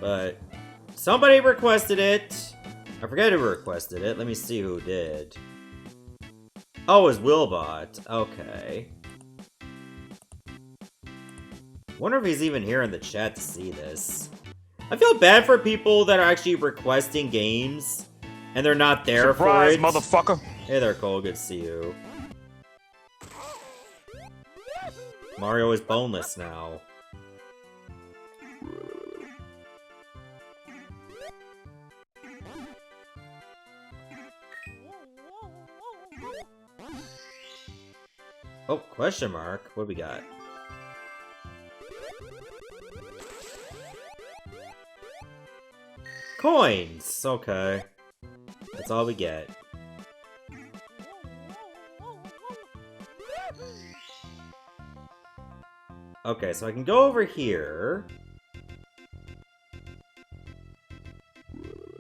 But somebody requested it. I forget who requested it. Let me see who did. Oh, it was Willbot. Okay. Wonder if he's even here in the chat to see this. I feel bad for people that are actually requesting games and they're not there Surprise, for it. motherfucker! Hey there, Cole. Good to see you. Mario is boneless now. Oh, question mark. What do we got? Coins! Okay. That's all we get. Okay, so I can go over here.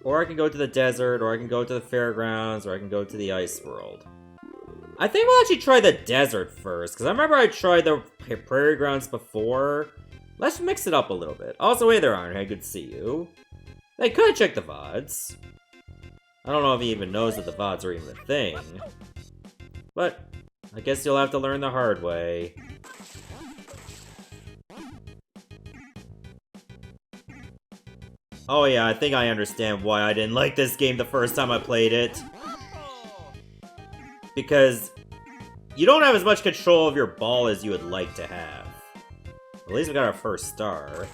Or I can go to the desert, or I can go to the fairgrounds, or I can go to the ice world. I think we'll actually try the desert first, because I remember I tried the prairie grounds before. Let's mix it up a little bit. Also, hey there, Ironhead, good to see you. They could check the VODs. I don't know if he even knows that the VODs are even a thing. But, I guess you'll have to learn the hard way. Oh yeah, I think I understand why I didn't like this game the first time I played it. Because you don't have as much control of your ball as you would like to have. At least we got our first star.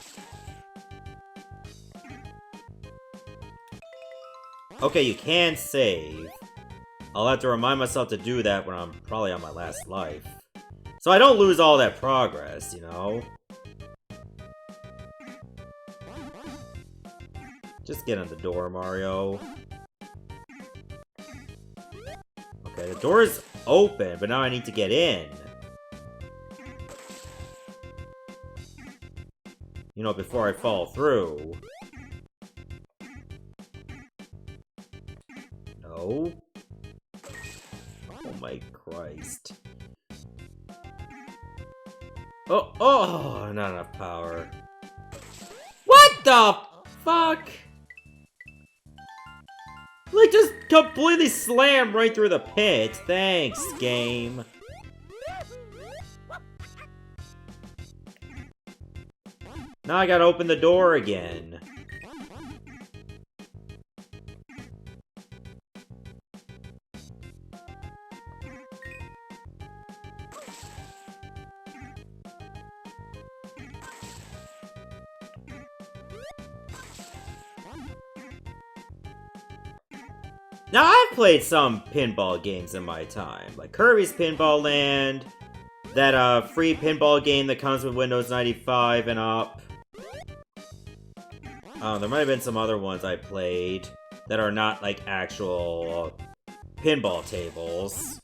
Okay, you can save. I'll have to remind myself to do that when I'm probably on my last life. So I don't lose all that progress, you know? Just get in the door, Mario. Okay, the door's open, but now I need to get in. You know, before I fall through. No. Oh my Christ. Oh, not enough power. What the fuck? Like, just completely slammed right through the pit. Thanks, game. Now I gotta open the door again. Now, I've played some pinball games in my time, like Kirby's Pinball Land, that free pinball game that comes with Windows 95 and up. There might have been some other ones I played that are not like actual pinball tables.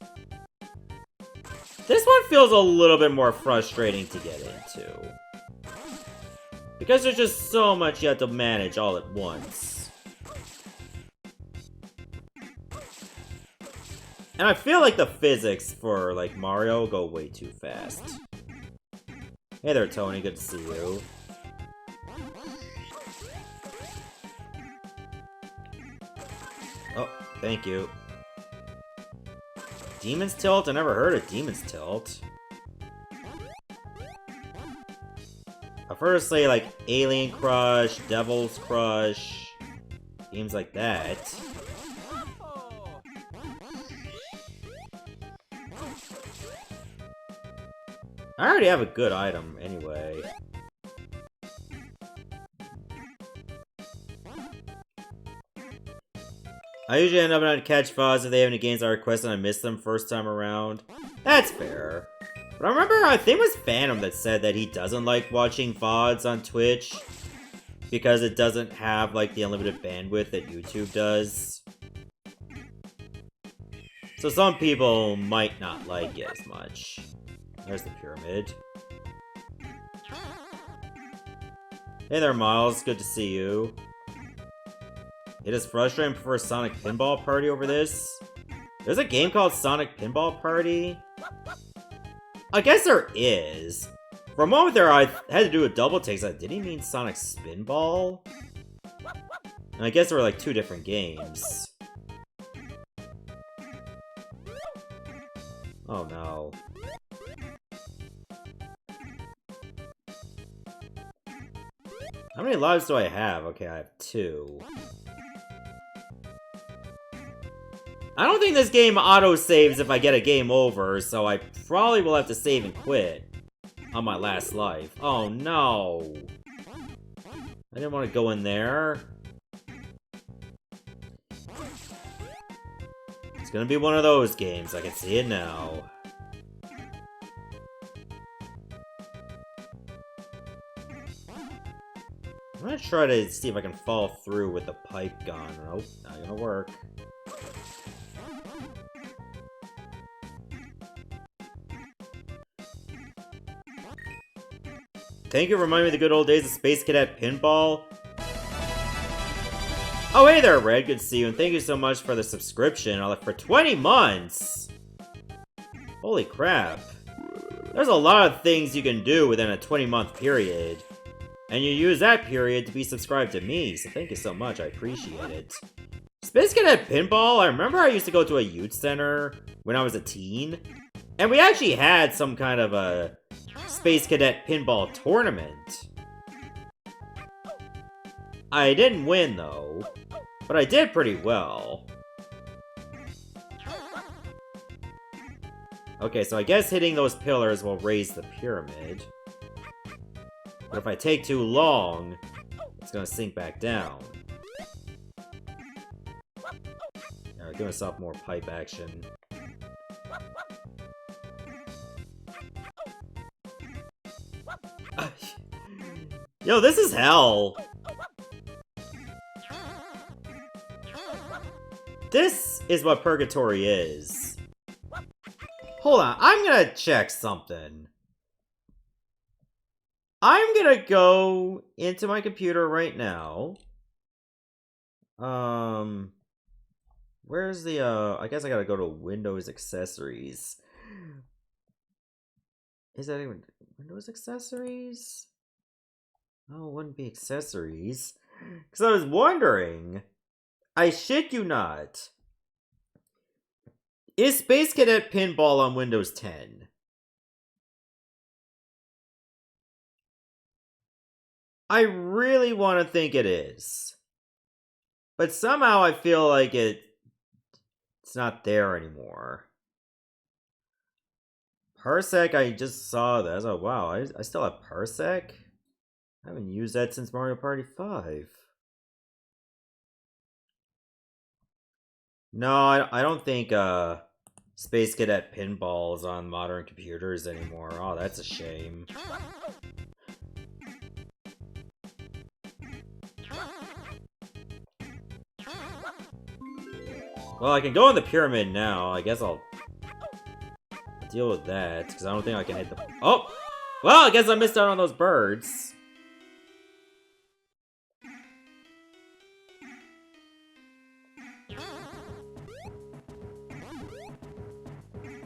This one feels a little bit more frustrating to get into. Because there's just so much you have to manage all at once. And I feel like the physics for, like, Mario go way too fast. Hey there, Tony. Good to see you. Oh, thank you. Demon's Tilt? I never heard of Demon's Tilt. I've heard of, say, like, Alien Crush, Devil's Crush, games like that. I already have a good item, anyway. I usually end up on catch VODs if they have any games I request and I miss them first time around. That's fair. But I remember, I think it was Phantom that said that he doesn't like watching VODs on Twitch because it doesn't have, like, the unlimited bandwidth that YouTube does. So some people might not like it as much. There's the pyramid. Hey there, Miles. Good to see you. It is frustrating to prefer Sonic Pinball Party over this. There's a game called Sonic Pinball Party? I guess there is. For a moment there, I had to do a double take. Did he mean Sonic Spinball? And I guess there were like 2 different games. Oh no. How many lives do I have? Okay, I have 2. I don't think this game auto-saves if I get a game over, so I probably will have to save and quit on my last life. Oh no! I didn't want to go in there. It's gonna be one of those games, I can see it now. I'm gonna try to see if I can fall through with the pipe gun. Nope, not gonna work. Thank you for reminding me of the good old days of Space Cadet Pinball. Oh, hey there, Red. Good to see you, and thank you so much for the subscription. For 20 months! Holy crap. There's a lot of things you can do within a 20-month period. And you use that period to be subscribed to me, so thank you so much. I appreciate it. Space Cadet Pinball, I remember I used to go to a youth center when I was a teen. And we actually had some kind of a Space Cadet Pinball tournament. I didn't win, though. But I did pretty well. Okay, so I guess hitting those pillars will raise the pyramid. But if I take too long, it's gonna sink back down. Alright, give myself more pipe action. Yo, this is hell! This is what purgatory is. Hold on, I'm gonna check something. I'm gonna go into my computer right now. Where's the, I guess I gotta go to Windows Accessories. Is that even Windows Accessories? Oh, it wouldn't be Accessories. Because I was wondering, I shit you not, is Space Cadet Pinball on Windows 10? I really want to think it is. But somehow I feel like it's not there anymore. Parsec, I just saw this. Oh, wow. I still have Parsec? I haven't used that since Mario Party 5. No, I don't think Space Cadet Pinball is on modern computers anymore. Oh, that's a shame. Well, I can go in the pyramid now. I guess I'll deal with that, because I don't think I can hit the... Oh! Well, I guess I missed out on those birds.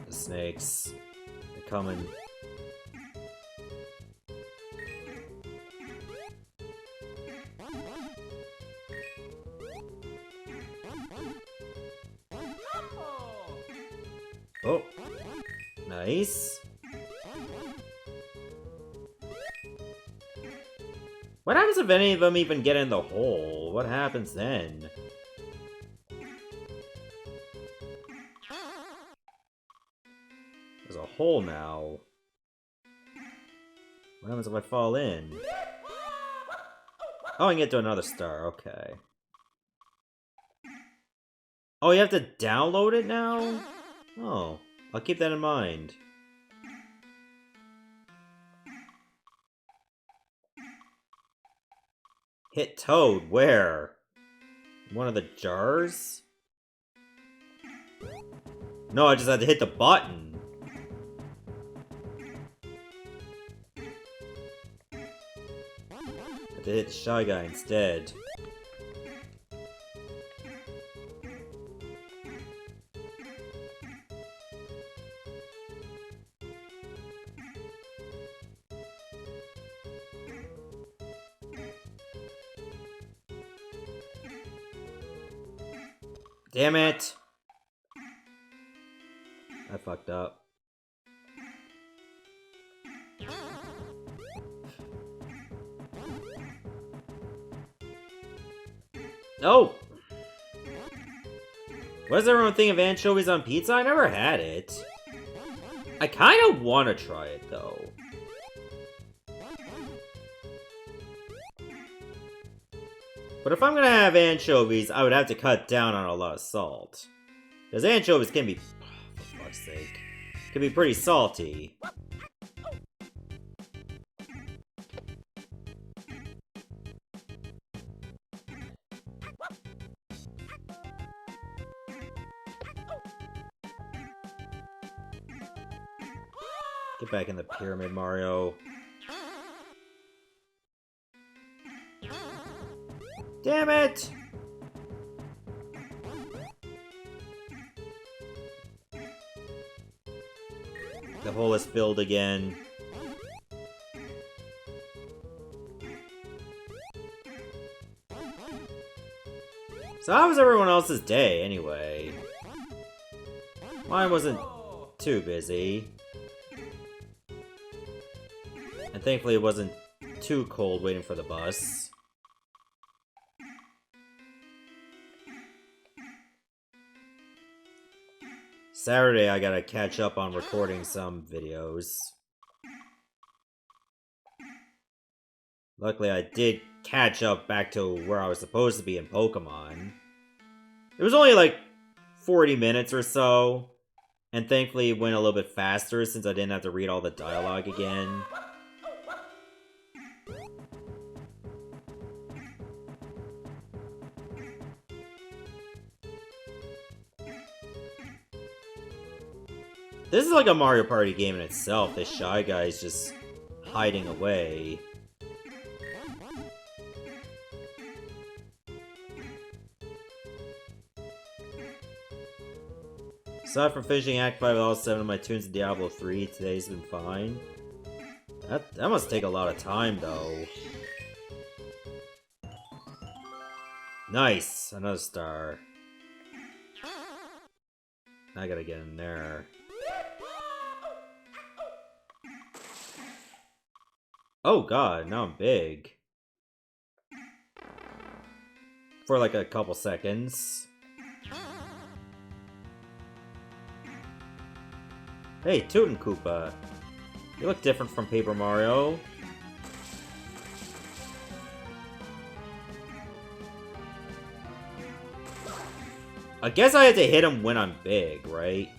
The snakes. They're coming. Oh, nice. What happens if any of them even get in the hole? What happens then? There's a hole now. What happens if I fall in? Oh, I can get to another star, okay. Oh, you have to download it now? Oh, I'll keep that in mind. Hit Toad, where? One of the jars? No, I just had to hit the button. I had to hit the Shy Guy instead. Damn it! I fucked up. No! What does everyone think of anchovies on pizza? I never had it. I kind of want to try it, though. But if I'm gonna have anchovies, I would have to cut down on a lot of salt. Because anchovies can be, for fuck's sake, can be pretty salty. Get back in the pyramid, Mario. Damn it! The hole is filled again. So how was everyone else's day, anyway? Mine wasn't too busy. And thankfully it wasn't too cold waiting for the bus. Saturday, I gotta catch up on recording some videos. Luckily, I did catch up back to where I was supposed to be in Pokemon. It was only like 40 minutes or so, and thankfully it went a little bit faster since I didn't have to read all the dialogue again. This is like a Mario Party game in itself. This Shy Guy's just hiding away. Aside from finishing Act 5 of all 7 of my tunes in Diablo 3, today's been fine. That must take a lot of time, though. Nice! Another star. I gotta get in there. Oh god, now I'm big. For like a couple seconds. Hey, Toon Koopa. You look different from Paper Mario. I guess I had to hit him when I'm big, right?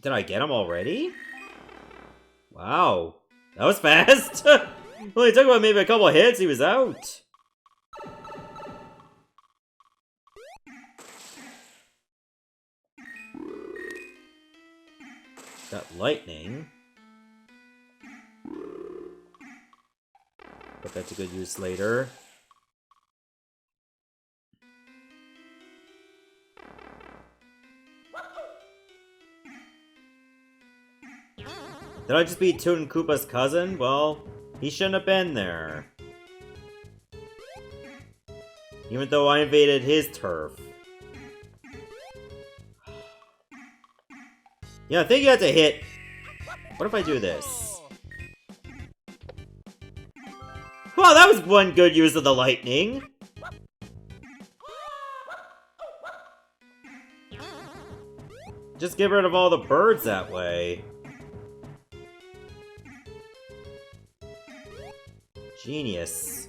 Did I get him already? Wow. That was fast! Only took about maybe a couple hits, he was out. Got lightning. Put that to good use later. Did I just beat Toon Koopa's cousin? Well, he shouldn't have been there. Even though I invaded his turf. Yeah, I think you have to hit... What if I do this? Wow, that was one good use of the lightning! Just get rid of all the birds that way. Genius.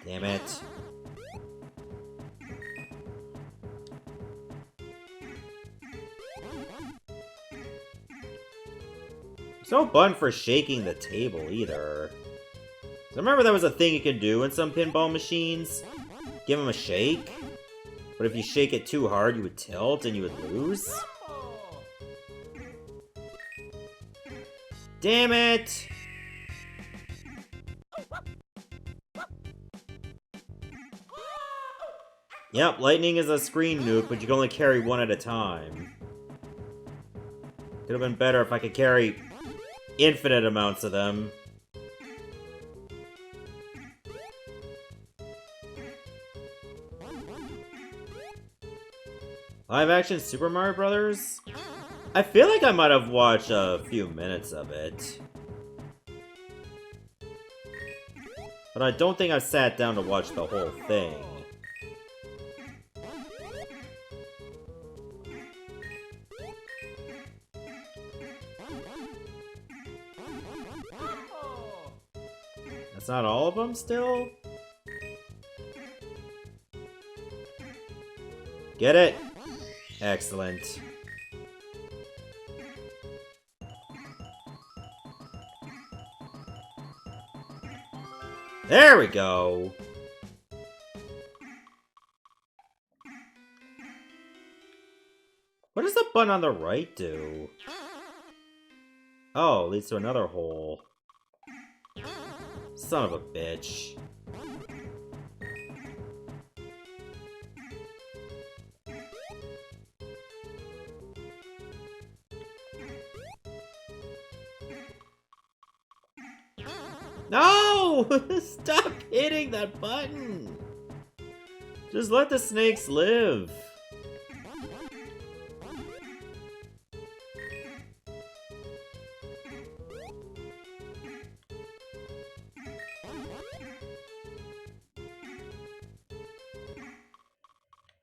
Damn it. There's no button for shaking the table either. So remember that was a thing you could do in some pinball machines? Give them a shake? But if you shake it too hard, you would tilt and you would lose? Damn it! Yep, lightning is a screen nuke, but you can only carry one at a time. Could have been better if I could carry infinite amounts of them. Live action Super Mario Brothers? I feel like I might have watched a few minutes of it. But I don't think I've sat down to watch the whole thing. That's not all of them still? Get it? Excellent. There we go! What does the button on the right do? Oh, leads to another hole. Son of a bitch. No! Stop hitting that button! Just let the snakes live.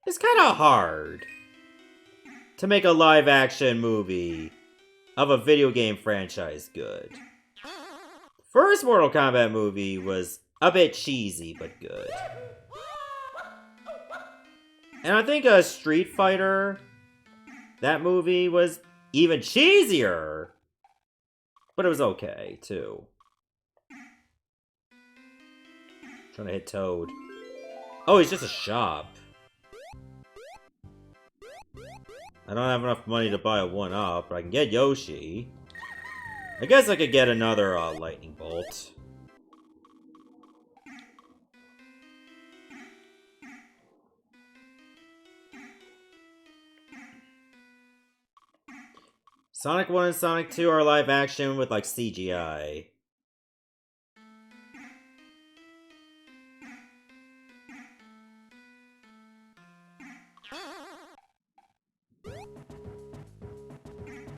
It's kind of hard to make a live-action movie of a video game franchise good. First Mortal Kombat movie was a bit cheesy, but good. And I think Street Fighter, that movie was even cheesier, but it was okay, too. Trying to hit Toad. Oh, he's just a shop. I don't have enough money to buy a 1-up, but I can get Yoshi. I guess I could get another lightning bolt. Sonic 1 and Sonic 2 are live action with like CGI.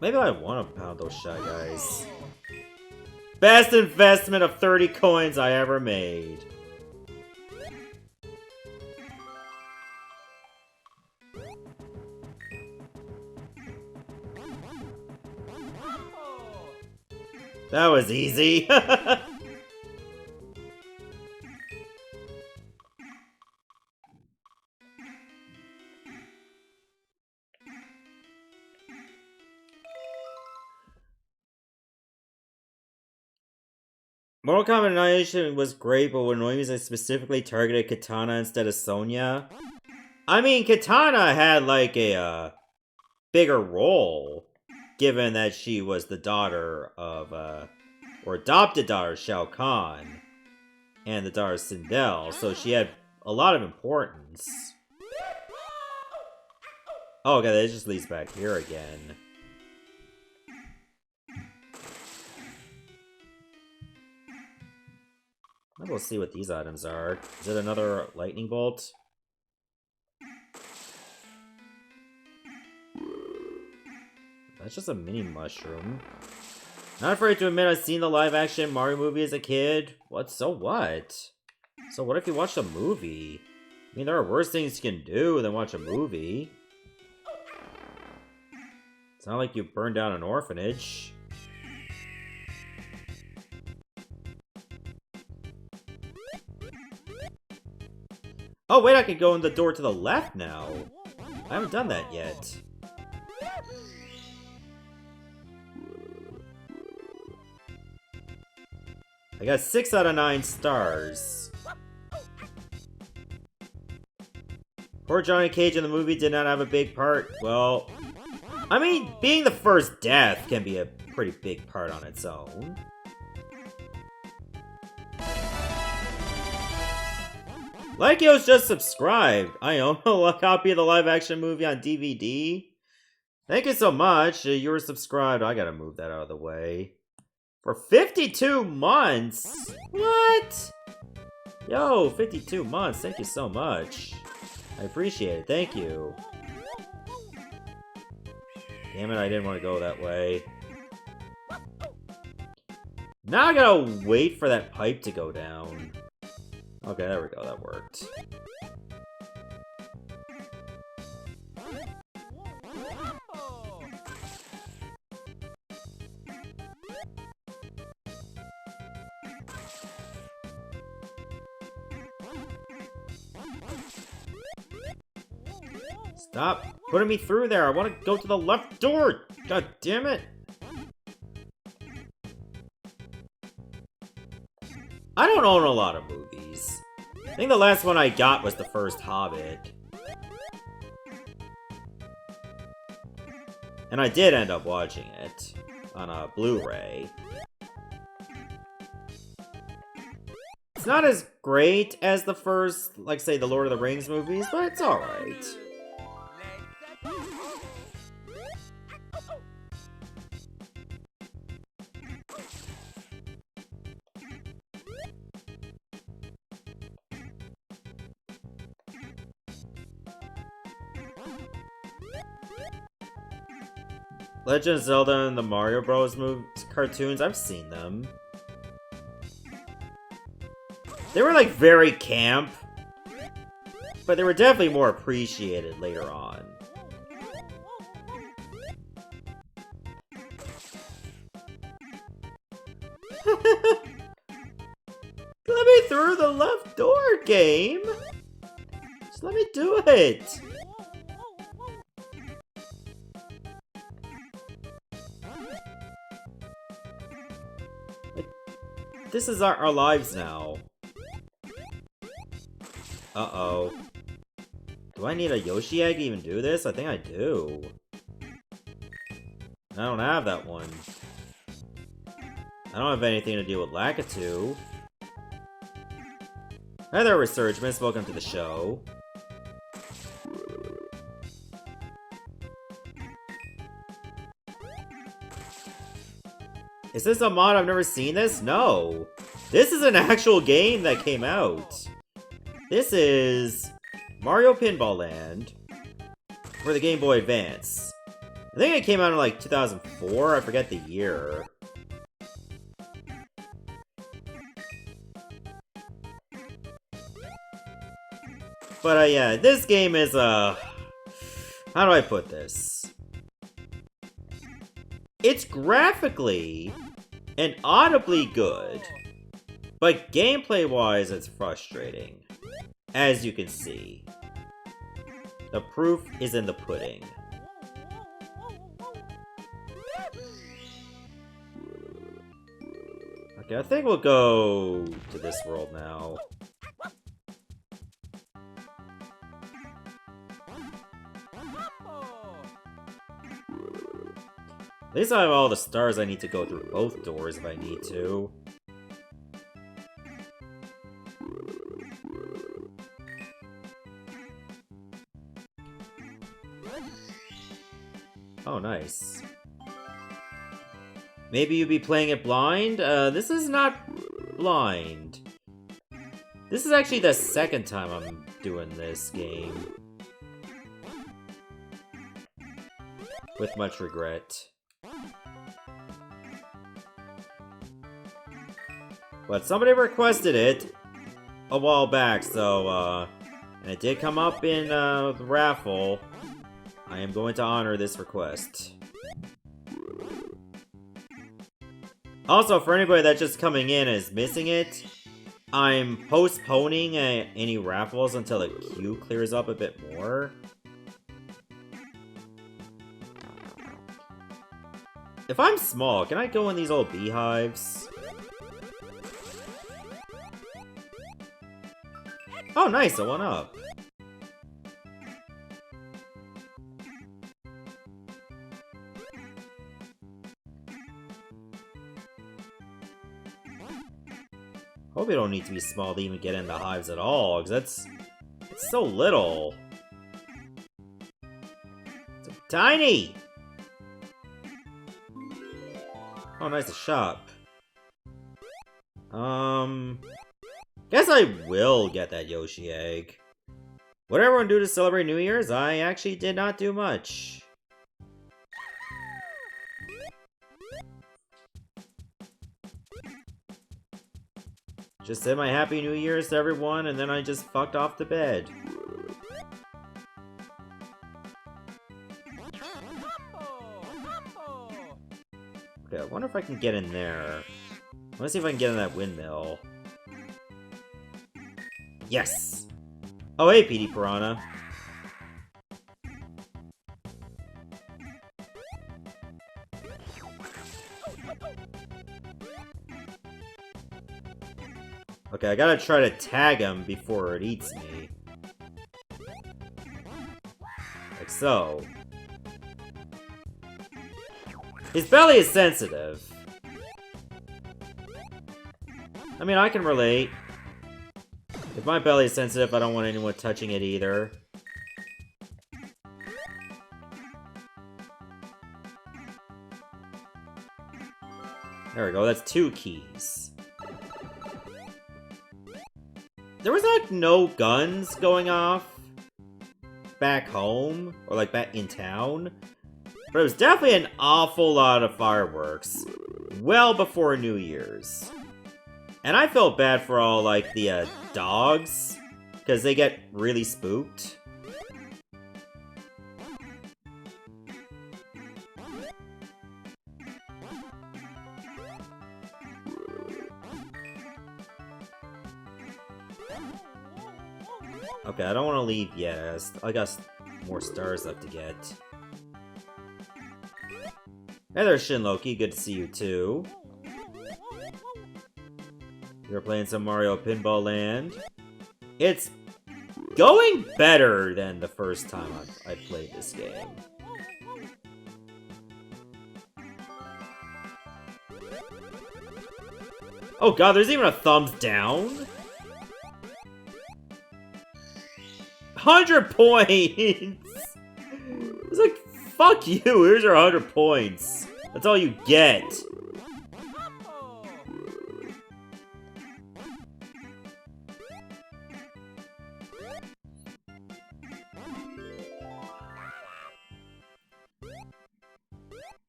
Maybe I want to pound those Shy Guys. Best investment of 30 coins I ever made. That was easy. Mortal Kombat Annihilation was great, but what annoyed me is I specifically targeted Katana instead of Sonya. I mean, Katana had like a bigger role, given that she was the daughter of, or adopted daughter of Shao Kahn, and the daughter of Sindel, so she had a lot of importance. Oh, okay, that just leads back here again. Might as well see what these items are. Is it another lightning bolt? That's just a mini mushroom. Not afraid to admit I've seen the live-action Mario movie as a kid. What? So what? So what if you watch a movie? I mean, there are worse things you can do than watch a movie. It's not like you burned down an orphanage. Oh, wait, I can go in the door to the left now. I haven't done that yet. I got 6 out of 9 stars. Poor Johnny Cage in the movie did not have a big part. Well, I mean, being the first death can be a pretty big part on its own. Likeyo's just subscribed. I own a copy of the live-action movie on DVD. Thank you so much. You were subscribed. I gotta move that out of the way. For 52 months? What? Yo, 52 months. Thank you so much. I appreciate it. Thank you. Damn it, I didn't want to go that way. Now I gotta wait for that pipe to go down. Okay, there we go. That worked. Stop putting me through there. I want to go to the left door. God damn it. I don't own a lot of movies. I think the last one I got was the first Hobbit. And I did end up watching it on a Blu-ray. It's not as great as the first, like, say, the Lord of the Rings movies, but it's alright. Legend of Zelda and the Mario Bros. Cartoons, I've seen them. They were like very camp, but they were definitely more appreciated later on. Let me through the left door, game! Just let me do it! This is our lives now. Uh-oh. Do I need a Yoshi egg to even do this? I think I do. I don't have that one. I don't have anything to do with Lakitu. Hi there, Resurgence. Welcome to the show. Is this a mod? I've never seen this? No. This is an actual game that came out. This is Mario Pinball Land for the Game Boy Advance. I think it came out in like 2004. I forget the year. But yeah, this game is how do I put this? It's graphically and audibly good, but gameplay-wise, it's frustrating. As you can see. The proof is in the pudding. Okay, I think we'll go to this world now. At least I have all the stars I need to go through both doors if I need to. Oh, nice. Maybe you'd be playing it blind? This is not blind. This is actually the second time I'm doing this game. With much regret. But somebody requested it a while back, so, and it did come up in, the raffle. I am going to honor this request. Also, for anybody that's just coming in and is missing it, I'm postponing any raffles until the queue clears up a bit more. If I'm small, can I go in these old beehives? Oh, nice, I went up. hope you don't need to be small to even get in the hives at all, because it's so little. So tiny! Oh, nice, a shop. Guess I will get that Yoshi egg. What did everyone do to celebrate New Year's? I actually did not do much. Just said my Happy New Year's to everyone, and then I just fucked off to bed. Okay, I wonder if I can get in there. I want to see if I can get in that windmill. Yes! Oh, hey, PD Piranha. Okay, I gotta try to tag him before it eats me. Like so. His belly is sensitive. I mean, I can relate. If my belly is sensitive, I don't want anyone touching it either. There we go, that's 2 keys. There was like no guns going off back home, or like back in town. But it was definitely an awful lot of fireworks. Well before New Year's. And I felt bad for all, like, the, dogs. Because they get really spooked. Okay, I don't want to leave yet. I got more stars left to get. Hey there, Shinloki. Good to see you, too. You're playing some Mario Pinball Land. It's going better than the first time I played this game. Oh god, there's even a thumbs down? 100 points! It's like, fuck you, here's your 100 points. That's all you get.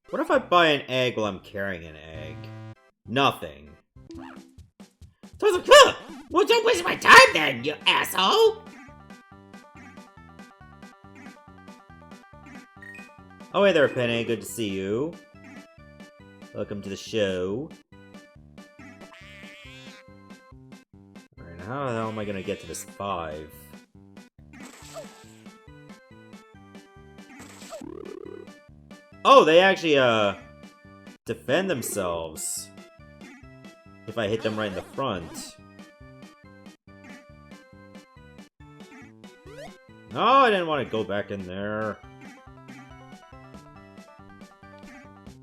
What if I buy an egg while I'm carrying an egg? Nothing. So I was like, huh! Well, don't waste my time then, you asshole! Oh, hey there, Penny. Good to see you. Welcome to the show. Alright, how the hell am I gonna get to this 5? Oh, they actually, defend themselves. If I hit them right in the front. No, I didn't want to go back in there.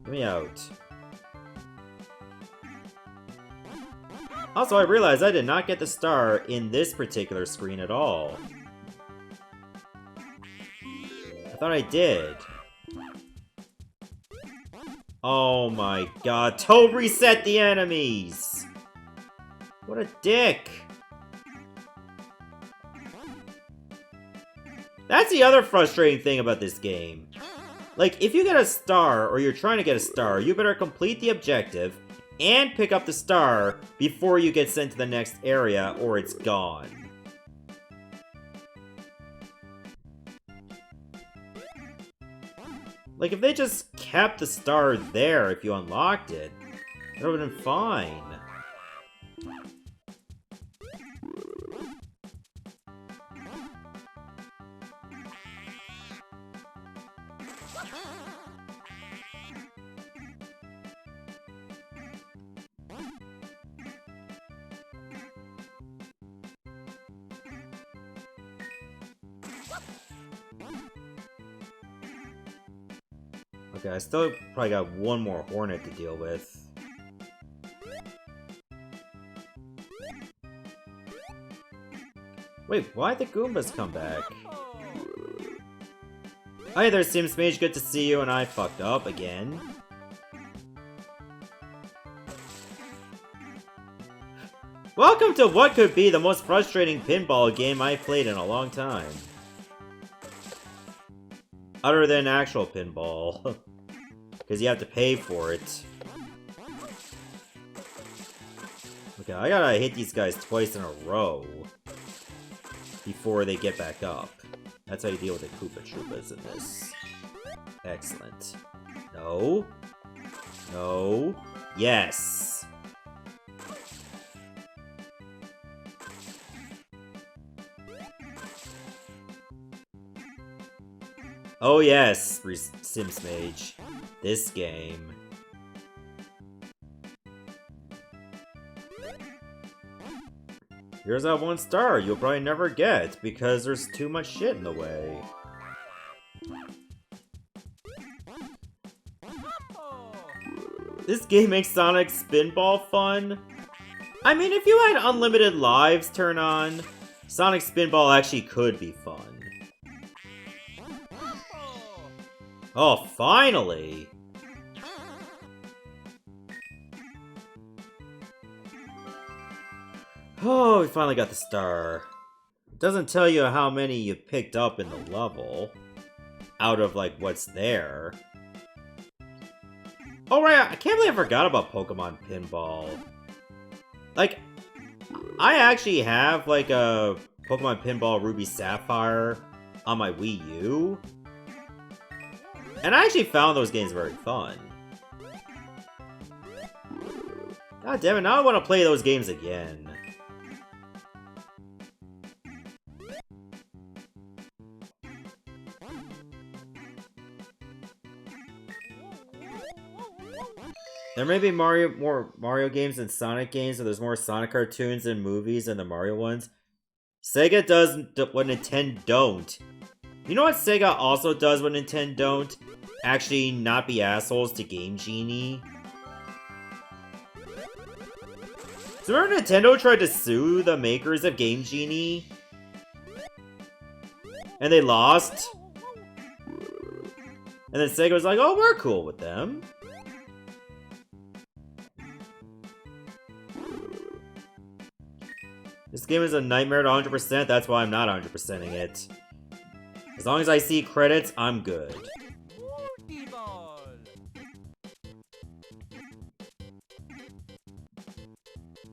Get me out. Also, I realized I did not get the star in this particular screen at all. I thought I did. Oh my god, Toad reset the enemies! What a dick! That's the other frustrating thing about this game. Like, if you get a star, or you're trying to get a star, you better complete the objective and pick up the star before you get sent to the next area, or it's gone. Like, if they just kept the star there if you unlocked it, it would have been fine. Okay, I still probably got one more Hornet to deal with. Wait, why'd the Goombas come back? Hi there, SimsMage, good to see you, and I fucked up again. Welcome to what could be the most frustrating pinball game I've played in a long time. Other than actual pinball. Because you have to pay for it. Okay, I gotta hit these guys twice in a row before they get back up. That's how you deal with the Koopa Troopas in this. Excellent. No. No. Yes. Oh yes, SimsMage. This game. Here's that 1 star you'll probably never get because there's too much shit in the way. This game makes Sonic Spinball fun. I mean, if you had unlimited lives turn on, Sonic Spinball actually could be fun. Oh, finally! Oh, we finally got the star. It doesn't tell you how many you picked up in the level. Out of, like, what's there. Oh, right, I can't believe I forgot about Pokemon Pinball. Like, I actually have, like, a Pokemon Pinball Ruby Sapphire on my Wii U. And I actually found those games very fun. God damn it, now I want to play those games again. There may be more Mario games than Sonic games, and there's more Sonic cartoons and movies than the Mario ones. Sega does what Nintendo don't. You know what Sega also does what Nintendo don't? Actually not be assholes to Game Genie. So remember Nintendo tried to sue the makers of Game Genie? And they lost? And then Sega was like, oh, we're cool with them. This game is a nightmare to 100%, that's why I'm not 100%ing it. As long as I see credits, I'm good.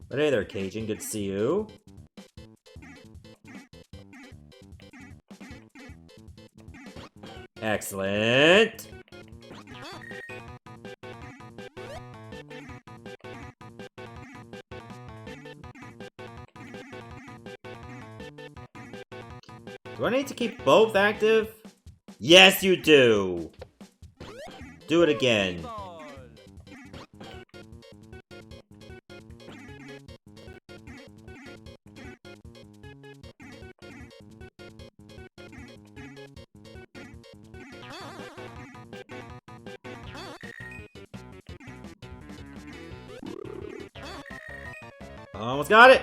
But hey there, Cajun, good to see you. Excellent! Do I need to keep both active? Yes, you do! Do it again. Almost got it!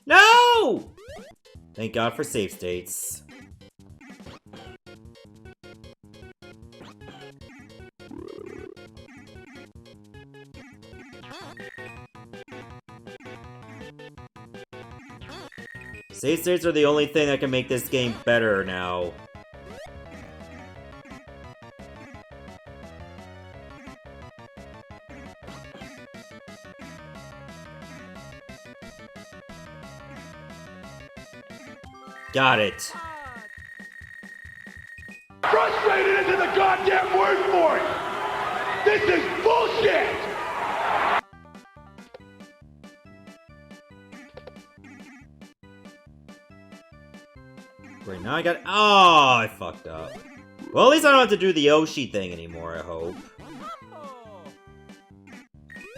No! Thank God for save states. Save states are the only thing that can make this game better now. Got it. Frustrated isn't the goddamn word for it! This is bullshit! Great, now I got... Oh, I fucked up. Well, at least I don't have to do the Yoshi thing anymore, I hope.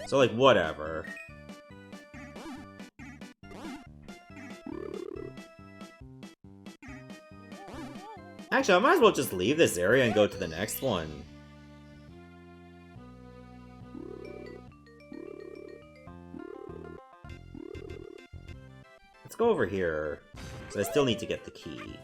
So, like, whatever. Actually, I might as well just leave this area and go to the next one. Let's go over here. So I still need to get the key.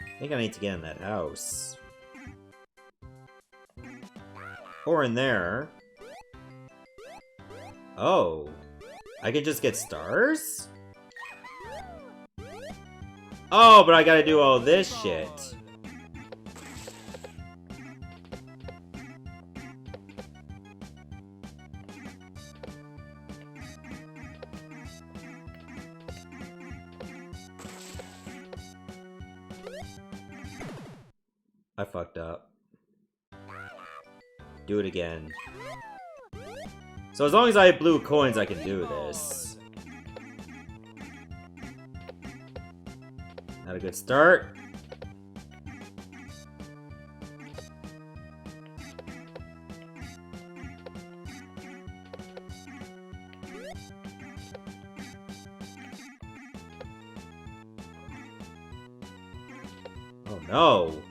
I think I need to get in that house. Or in there. Oh. I can just get stars? Oh, but I gotta do all this shit. I fucked up. Do it again. So as long as I have blue coins, I can do this. Not a good start. Oh no.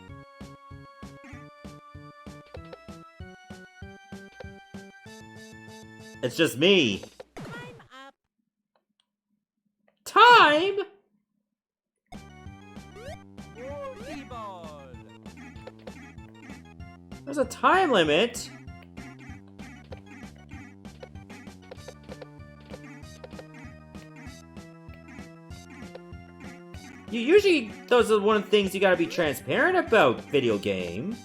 It's just me. Time? There's a time limit. Usually, those are one of the things you gotta be transparent about, video game.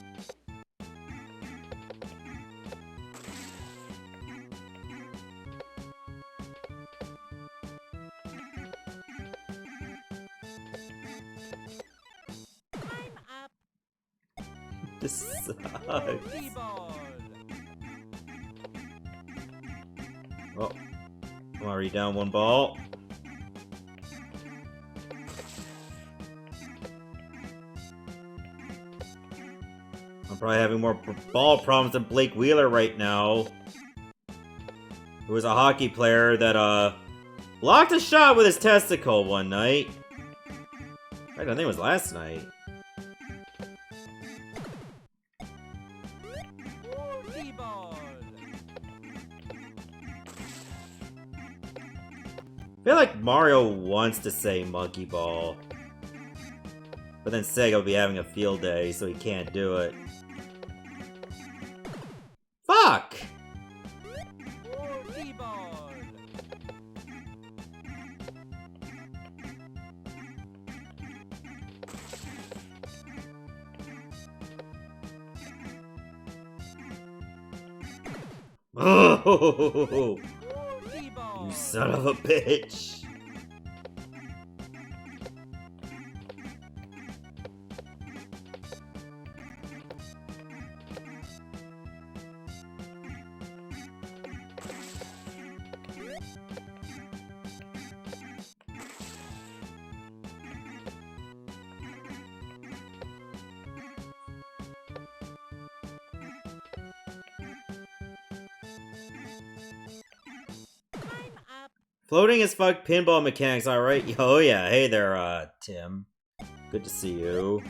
This sucks. Oh, I'm already down one ball. I'm probably having more ball problems than Blake Wheeler right now. Who was a hockey player that, blocked a shot with his testicle one night. I think it was last night. I feel like Mario wants to say monkey ball. But then Sega will be having a field day, so he can't do it. Fuck! Oh! You son of a bitch! Floating as fuck pinball mechanics, alright? Oh yeah, hey there, Tim. Good to see you.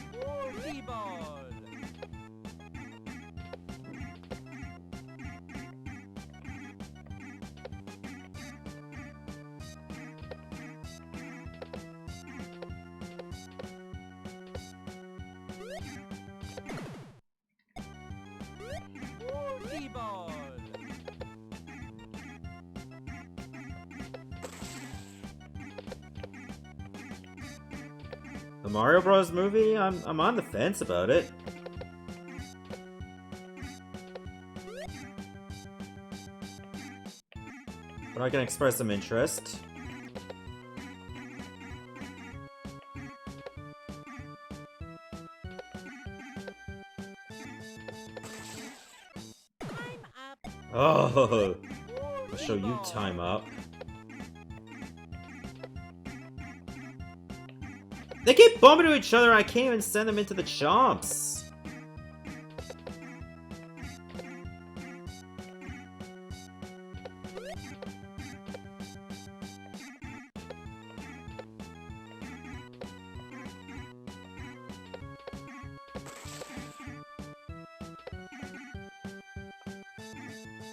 The Mario Bros. Movie? I'm on the fence about it. But I can express some interest. Oh, I'll show you time up. They keep bumping into each other and I can't even send them into the chomps.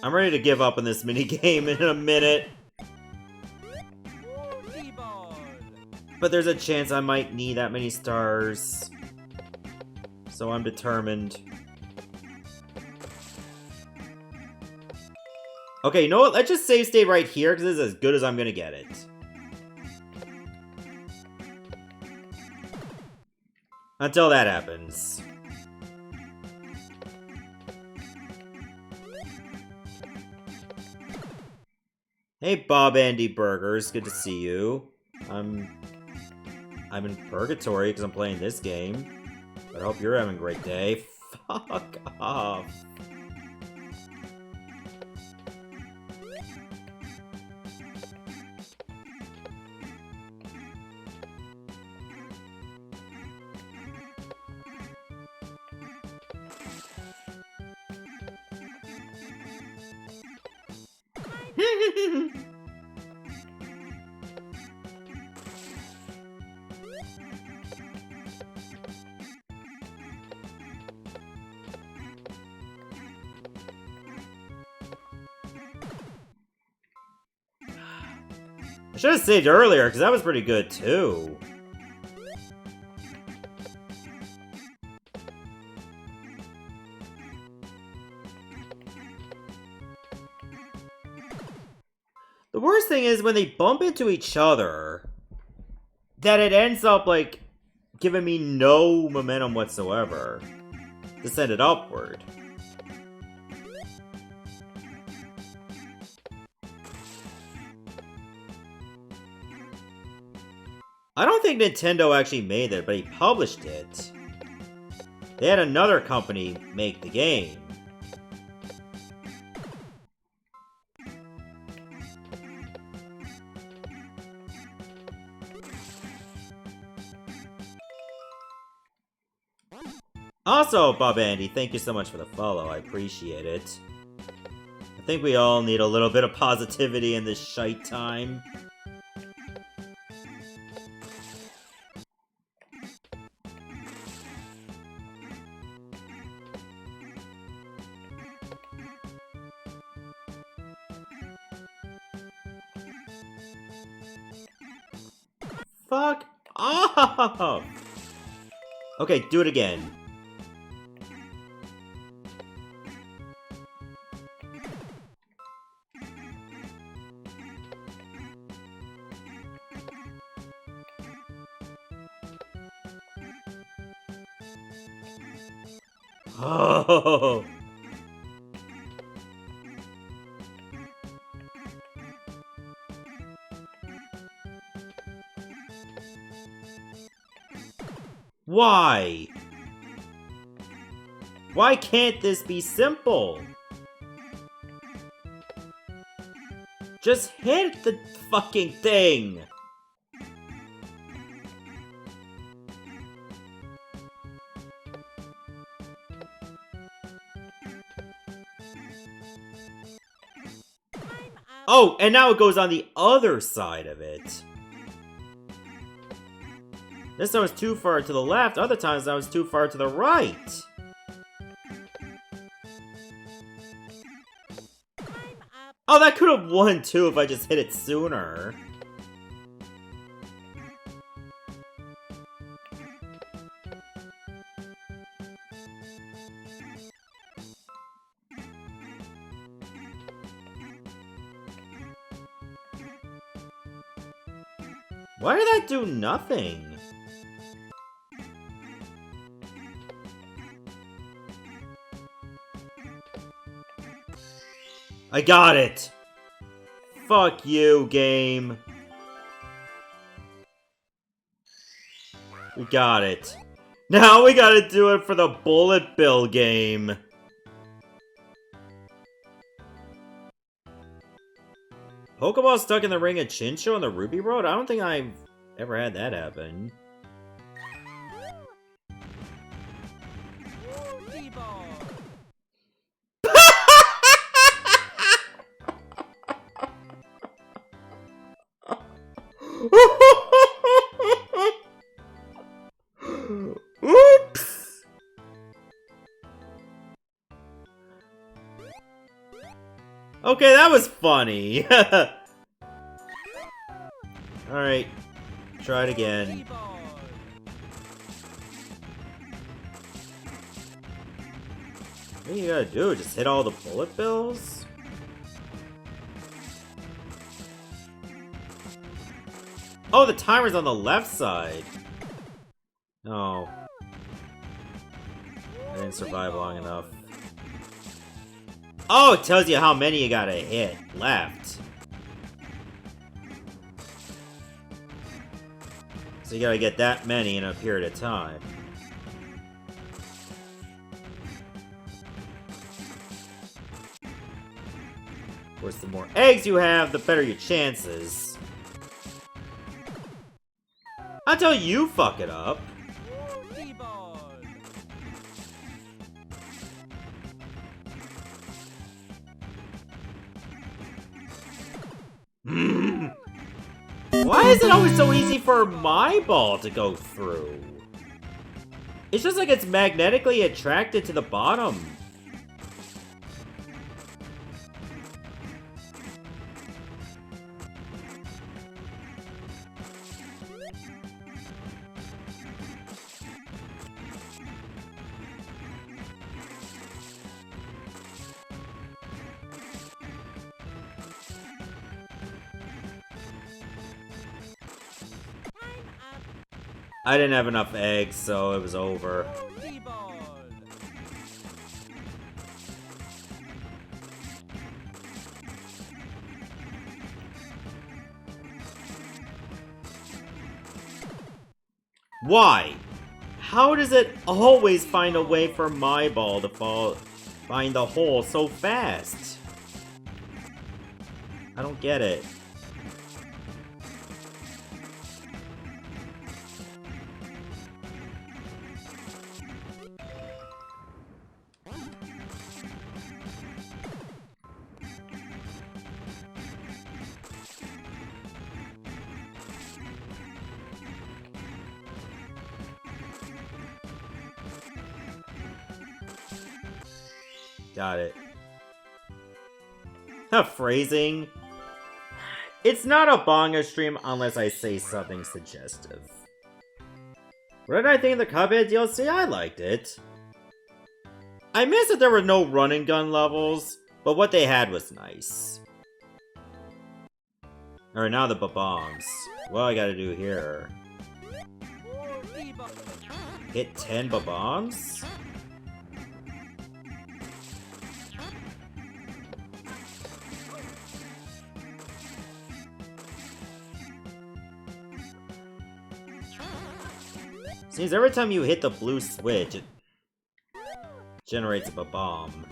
I'm ready to give up on this minigame in a minute. But there's a chance I might need that many stars. So I'm determined. Okay, you know what? Let's just save state right here, because this is as good as I'm gonna get it. Until that happens. Hey, Bob Andy Burgers, good to see you. I'm in purgatory because I'm playing this game. But I hope you're having a great day. Fuck off. I should have saved earlier, because that was pretty good, too. The worst thing is when they bump into each other, that it ends up, like, giving me no momentum whatsoever to send it upward. I don't think Nintendo actually made it, but he published it. They had another company make the game. Also, Bob Andy, thank you so much for the follow. I appreciate it. I think we all need a little bit of positivity in this shite time. Fuck off! Okay, do it again. Oh! Why? Why can't this be simple? Just hit the fucking thing! Oh, and now it goes on the other side of it. This time I was too far to the left, other times I was too far to the right. Oh, that could have won too if I just hit it sooner. Why did that do nothing? I got it! Fuck you, game. We got it. Now we gotta do it for the bullet bill game. Pokeball stuck in the ring of Chincho on the Ruby Road? I don't think I've ever had that happen. Oops! Okay, that was funny. Alright. Try it again. What do you gotta do? Just hit all the bullet bills? Oh, the timer's on the left side. No. I didn't survive long enough. Oh, it tells you how many you gotta hit left. So you gotta get that many in a period of time. Of course, the more eggs you have, the better your chances. Until you fuck it up. Why is it always so easy for my ball to go through? It's just like it's magnetically attracted to the bottom. I didn't have enough eggs, so it was over. Why? How does it always find a way for my ball to find the hole so fast? I don't get it. Got it. Phrasing. It's not a Banga stream unless I say something suggestive. What did I think of the Cuphead DLC? I liked it. I missed that there were no run and gun levels, but what they had was nice. Alright, now the bombs. What do I gotta do here? Hit 10 bombs? Seems every time you hit the blue switch, it generates a bomb.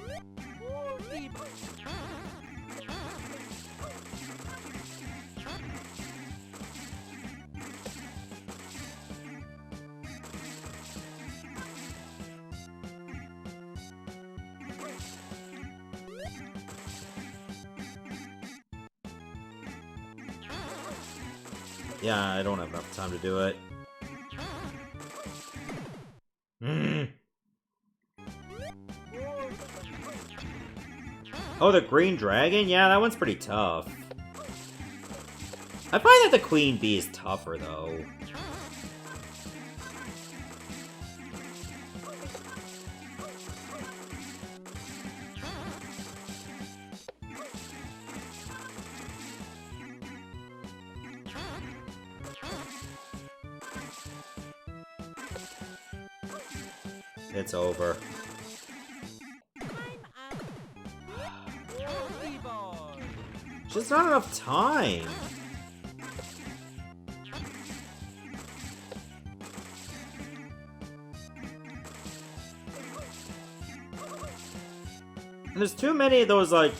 Yeah, I don't have enough time to do it. Oh, the green dragon? Yeah, that one's pretty tough. I find that the queen bee is tougher, though. It's over. Just not enough time. And there's too many of those, like,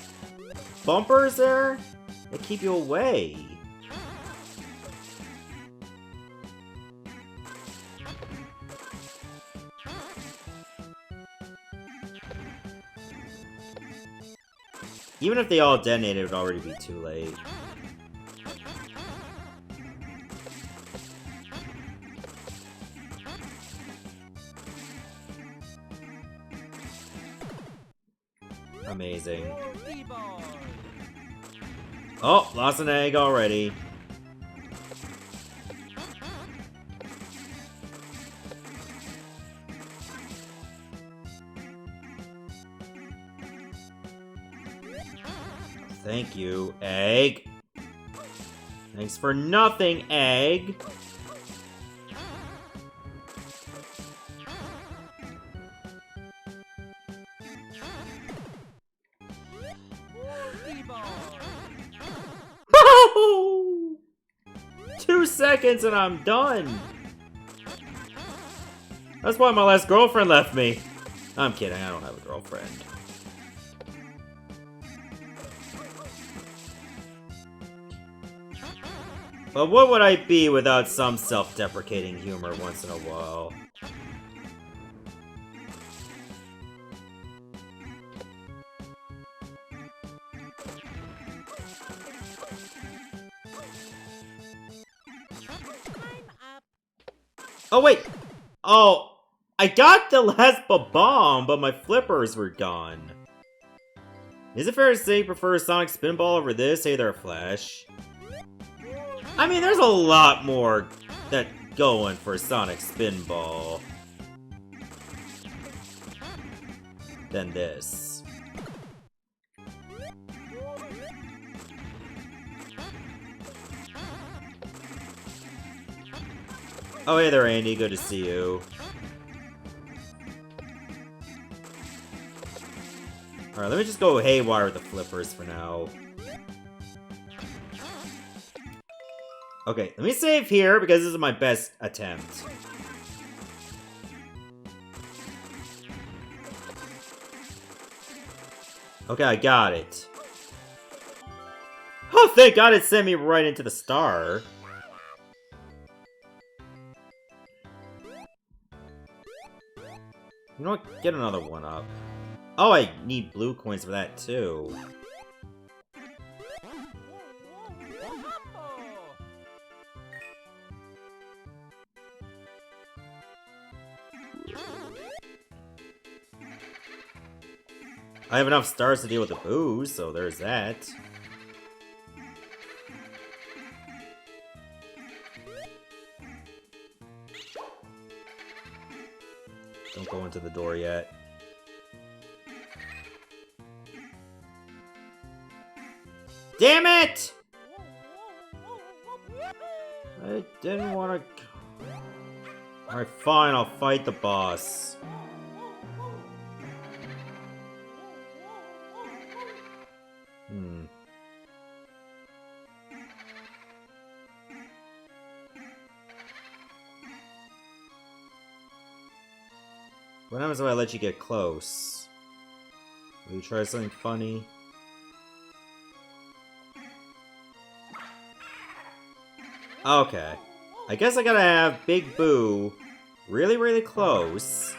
bumpers there that keep you away. Even if they all detonated, it would already be too late. amazing. Oh, lost an egg already. Thank you, egg. Thanks for nothing, egg. Oh! 2 seconds and I'm done. That's why my last girlfriend left me. I'm kidding, I don't have a girlfriend. But what would I be without some self-deprecating humor once in a while? Oh, wait! Oh, I got the last bomb, but my flippers were gone. Is it fair to say you prefer Sonic Spinball over this? Hey there, Flash. I mean, there's a lot more that going for Sonic Spinball than this. Oh, hey there, Andy. Good to see you. Alright, let me just go haywire with the flippers for now. Okay, let me save here because this is my best attempt. Okay, I got it. Oh, thank God it sent me right into the star. You know what? Get another one up. Oh, I need blue coins for that too. I have enough stars to deal with the booze, so there's that. Don't go into the door yet. Damn it! I didn't want to... Alright, fine, I'll fight the boss. What happens if I let you get close? Will you try something funny? Okay. I guess I gotta have Big Boo really, really close.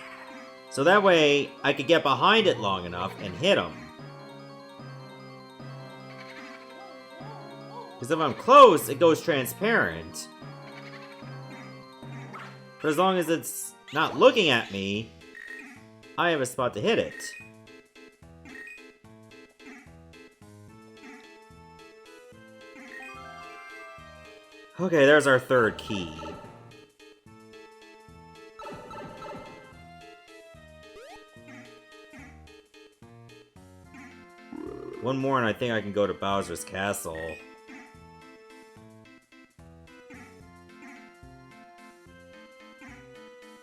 So that way, I could get behind it long enough and hit him. Because if I'm close, it goes transparent. But as long as it's not looking at me, I have a spot to hit it. Okay, there's our third key. One more and I think I can go to Bowser's Castle.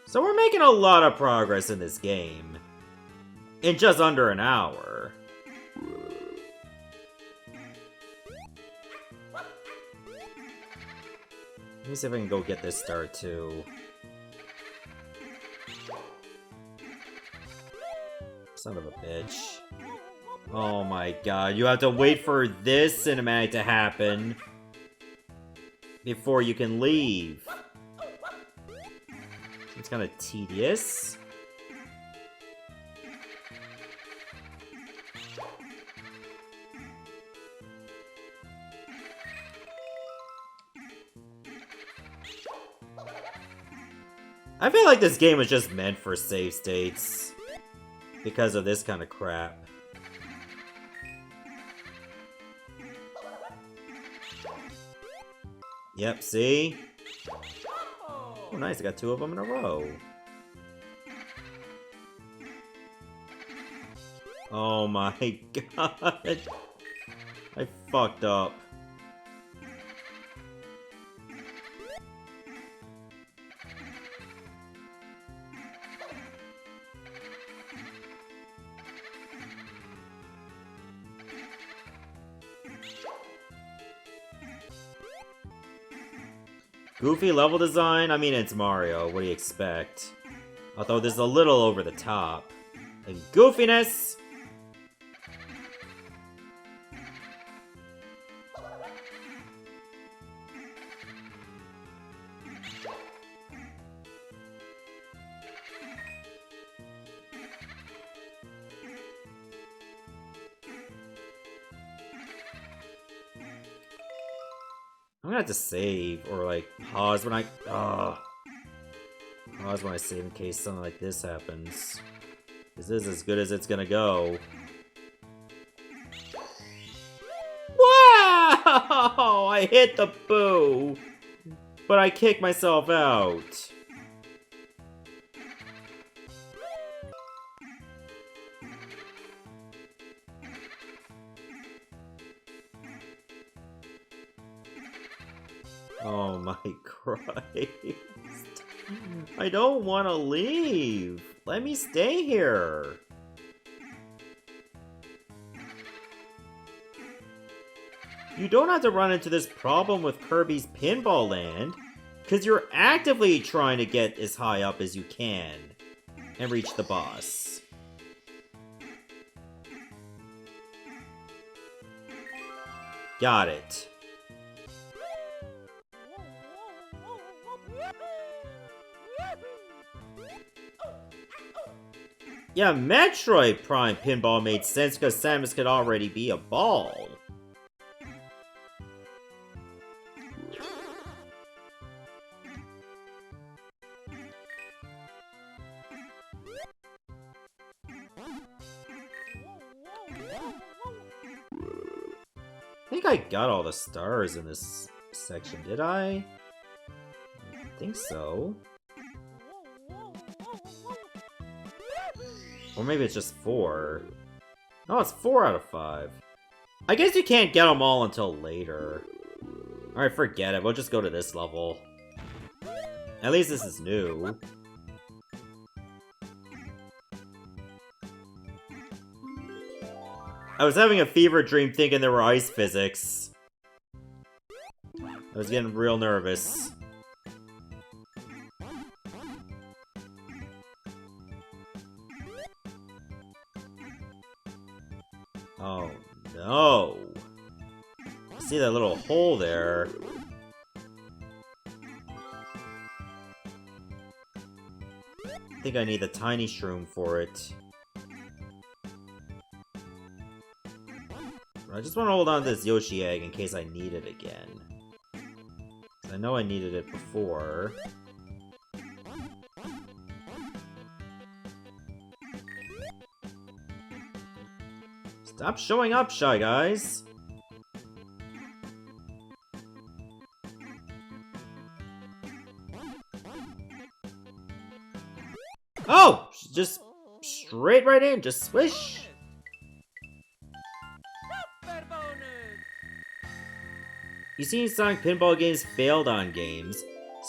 So we're making a lot of progress in this game. In just under an hour. Let me see if I can go get this star too. Son of a bitch. Oh my god, you have to wait for this cinematic to happen before you can leave. It's kind of tedious. I feel like this game was just meant for save states because of this kind of crap. Yep, see? Oh, nice. I got 2 of them in a row. Oh my god. I fucked up. Goofy level design? I mean, it's Mario. What do you expect? Although this is a little over the top. And goofiness! I'm gonna have to save, or like, pause when I... Pause when I save in case something like this happens. This is as good as it's gonna go. Wow! I hit the boo! But I kicked myself out. Oh my Christ. I don't want to leave. Let me stay here. You don't have to run into this problem with Kirby's Pinball Land, because you're actively trying to get as high up as you can and reach the boss. Got it. Yeah, Metroid Prime Pinball made sense because Samus could already be a ball. I think I got all the stars in this section, did I? I think so. Or maybe it's just 4. No, it's 4 out of 5. I guess you can't get them all until later. Alright, forget it. We'll just go to this level. At least this is new. I was having a fever dream thinking there were ice physics. I was getting real nervous. Oh no! See that little hole there? I think I need the tiny shroom for it. I just want to hold on to this Yoshi egg in case I need it again. I know I needed it before. Stop showing up, Shy Guys! Oh! Just straight right in, just swish! You seen Sonic Pinball games failed on games.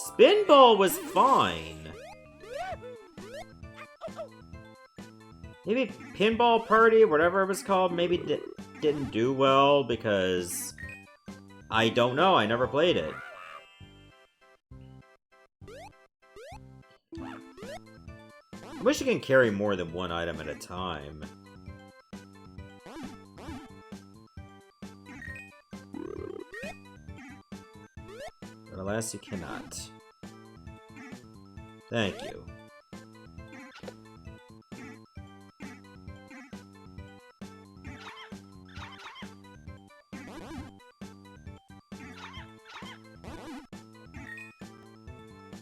Spinball was fine. Maybe Pinball Party, whatever it was called, maybe didn't do well because... I don't know, I never played it. I wish you can carry more than one item at a time. But alas, you cannot. Thank you.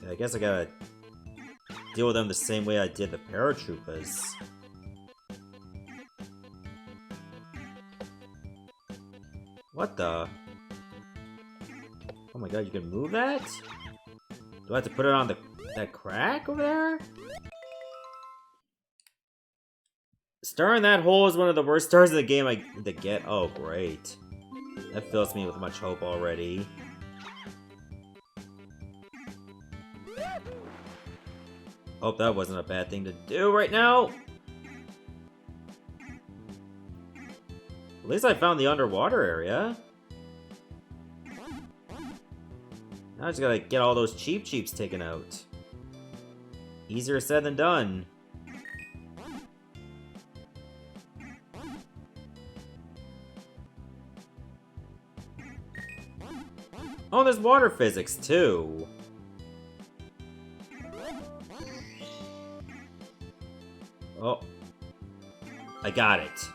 I guess I gotta deal with them the same way I did the paratroopers. What the? Oh my god, you can move that? Do I have to put it on that crack over there? Starring that hole is one of the worst stars in the game to get. Oh, great. That fills me with much hope already. Hope that wasn't a bad thing to do right now. At least I found the underwater area. Now I just gotta get all those cheeps taken out. Easier said than done. Oh, there's water physics too. Oh. I got it.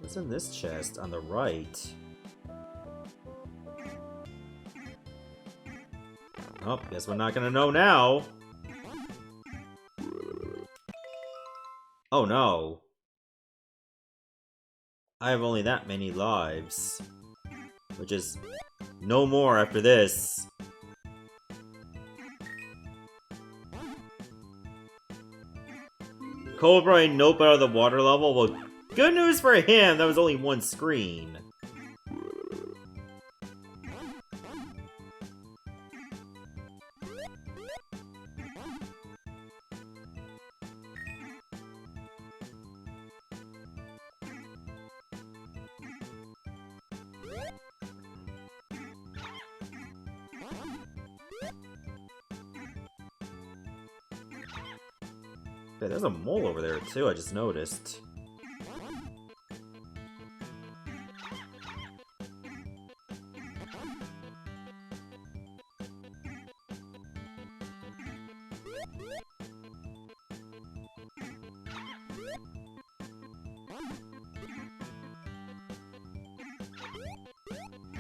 What's in this chest on the right? Oh, guess we're not gonna know now. Oh no. I have only that many lives. Which is no more after this. Cobra ain't nope out of the water level. Well, good news for him, that was only one screen. Okay, there's a mole over there too, I just noticed.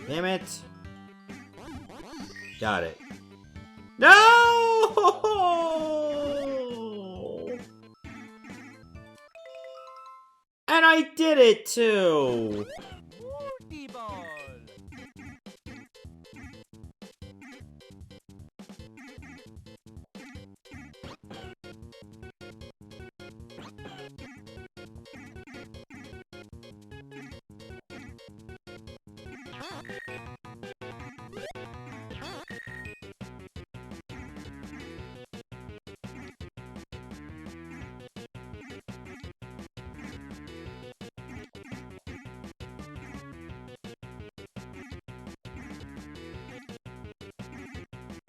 Damn it! Got it. No! And I did it too! Pinball.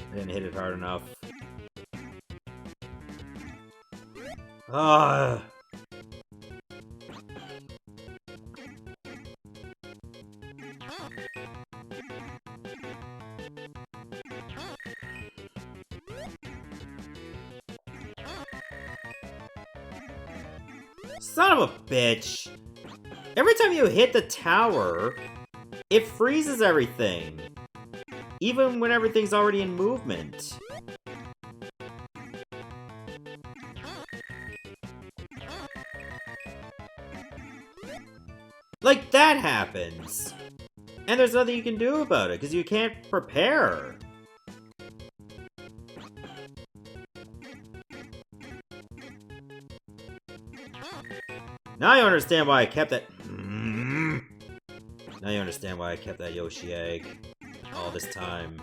I didn't hit it hard enough. Ah. Son of a bitch! Every time you hit the tower, it freezes everything. Even when everything's already in movement. Like, that happens. And there's nothing you can do about it, because you can't prepare. Now you understand why I kept that... Now you understand why I kept that Yoshi egg all this time.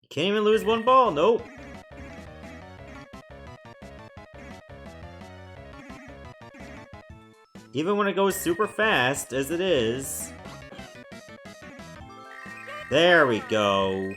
You can't even lose one ball, nope. Even when it goes super fast, as it is. There we go.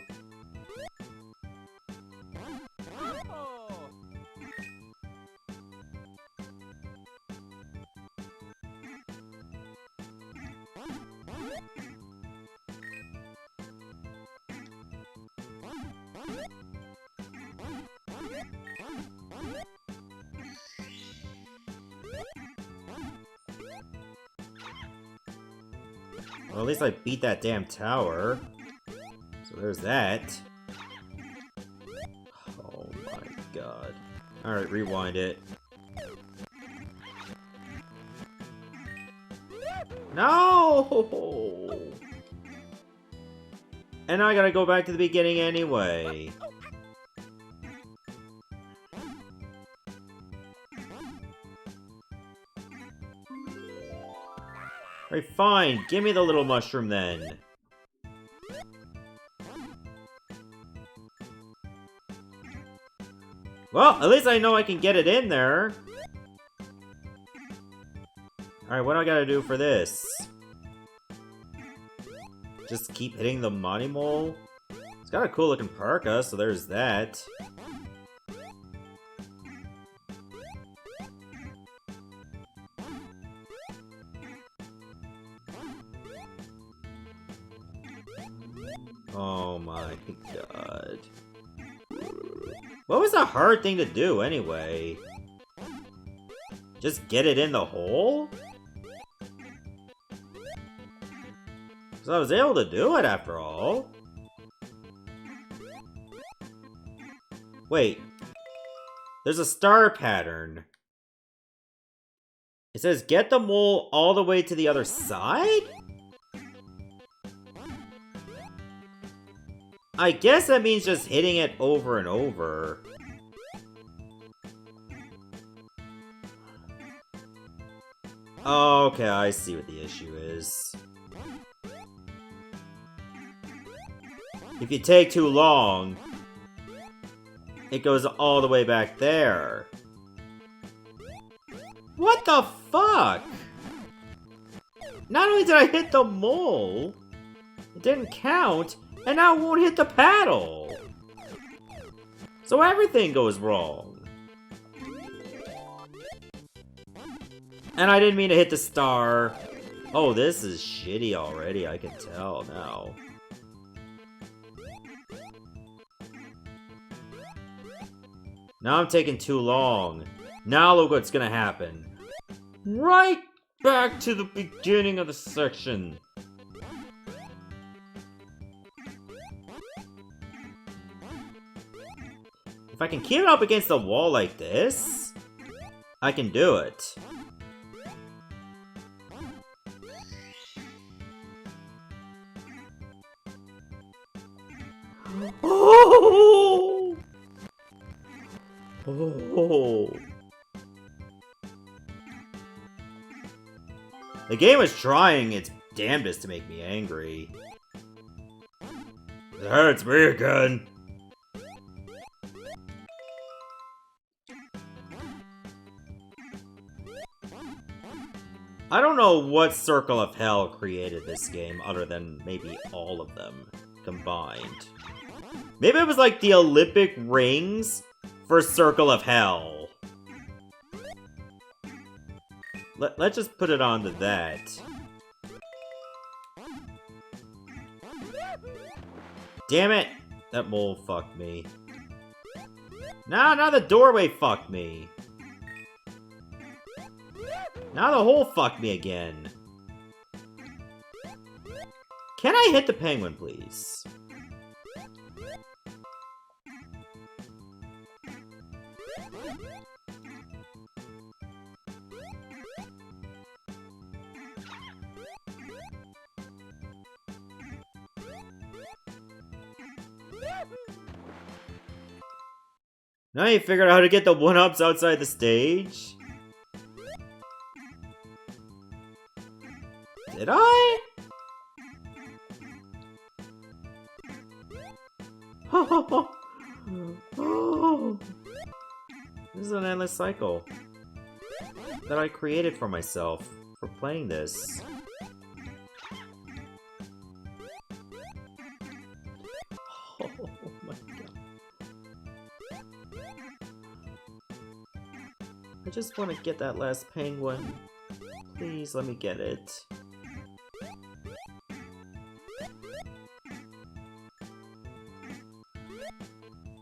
Well, at least I beat that damn tower. So there's that. Oh my god. Alright, rewind it. No! And now I gotta go back to the beginning anyway. Alright, fine. Give me the little mushroom then. Well, at least I know I can get it in there. Alright, what do I gotta do for this? Just keep hitting the money mole? It's got a cool looking parka, so there's that. Oh my god. What was the hard thing to do anyway? Just get it in the hole? Because I was able to do it after all. Wait. There's a star pattern. It says get the mole all the way to the other side? I guess that means just hitting it over and over. Okay, I see what the issue is. If you take too long, it goes all the way back there. What the fuck? Not only did I hit the mole, it didn't count, and now it won't hit the paddle. So everything goes wrong. And I didn't mean to hit the star. Oh, this is shitty already, I can tell now. Now I'm taking too long. Now look what's gonna happen. Right back to the beginning of the section. If I can keep it up against the wall like this, I can do it. Oh! Oh! The game is trying its damnedest to make me angry. It hurts me again. I don't know what Circle of Hell created this game other than maybe all of them combined. Maybe it was like the Olympic rings for Circle of Hell. Let's just put it onto that. Damn it! That mole fucked me. Nah, now the doorway fucked me. Now the hole fucked me again. Can I hit the penguin, please? Now you figured out how to get the one-ups outside the stage? Did I? This is an endless cycle that I created for myself for playing this. Oh my god. I just want to get that last penguin. Please let me get it.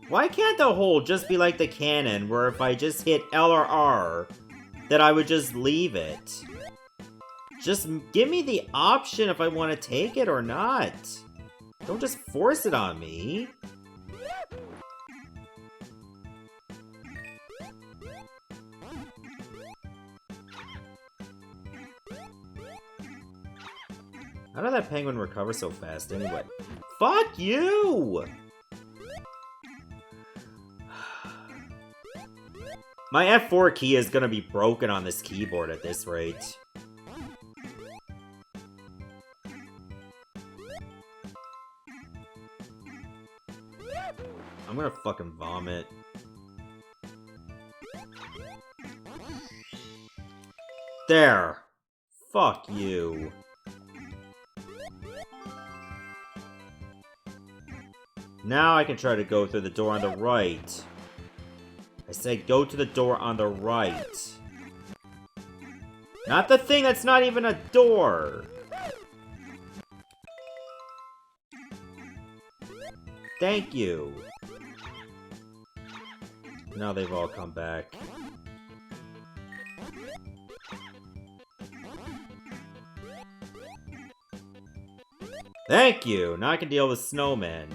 Why can't the hole just be like the cannon, where if I just hit L or R, that I would just leave it? Just give me the option if I want to take it or not. Don't just force it on me. How did that penguin recover so fast anyway? Fuck you! My F4 key is gonna be broken on this keyboard at this rate. I'm gonna fucking vomit. There! Fuck you. Now I can try to go through the door on the right. I said go to the door on the right. Not the thing that's not even a door! Thank you. Now they've all come back. Thank you! Now I can deal with snowmen.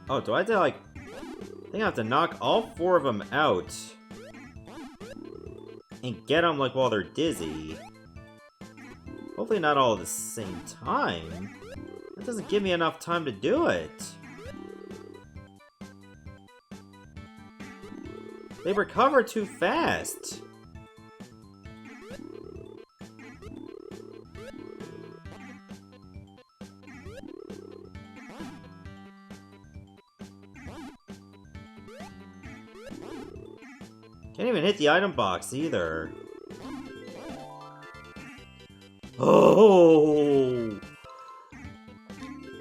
Oh, do I have to, like... I think I have to knock all 4 of them out. And get them, like, while they're dizzy. Hopefully not all at the same time. That doesn't give me enough time to do it. They recover too fast. Can't even hit the item box either. Oh!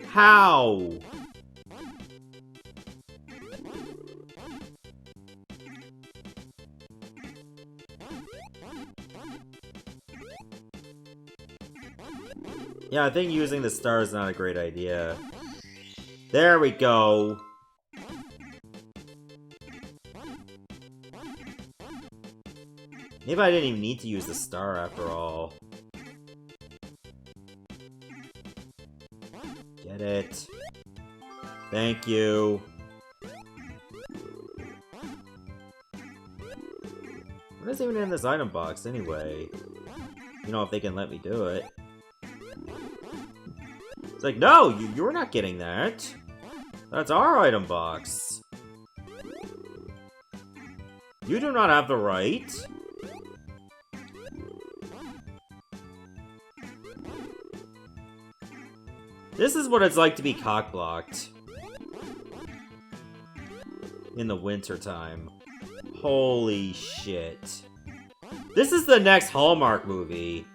How? Yeah, I think using the star is not a great idea. There we go. Maybe I didn't even need to use the star after all. Get it. Thank you. What is even in this item box anyway? You know, if they can let me do it. It's like, no, you're not getting that. That's our item box. You do not have the right. This is what it's like to be cock-blocked. In the wintertime. Holy shit. This is the next Hallmark movie.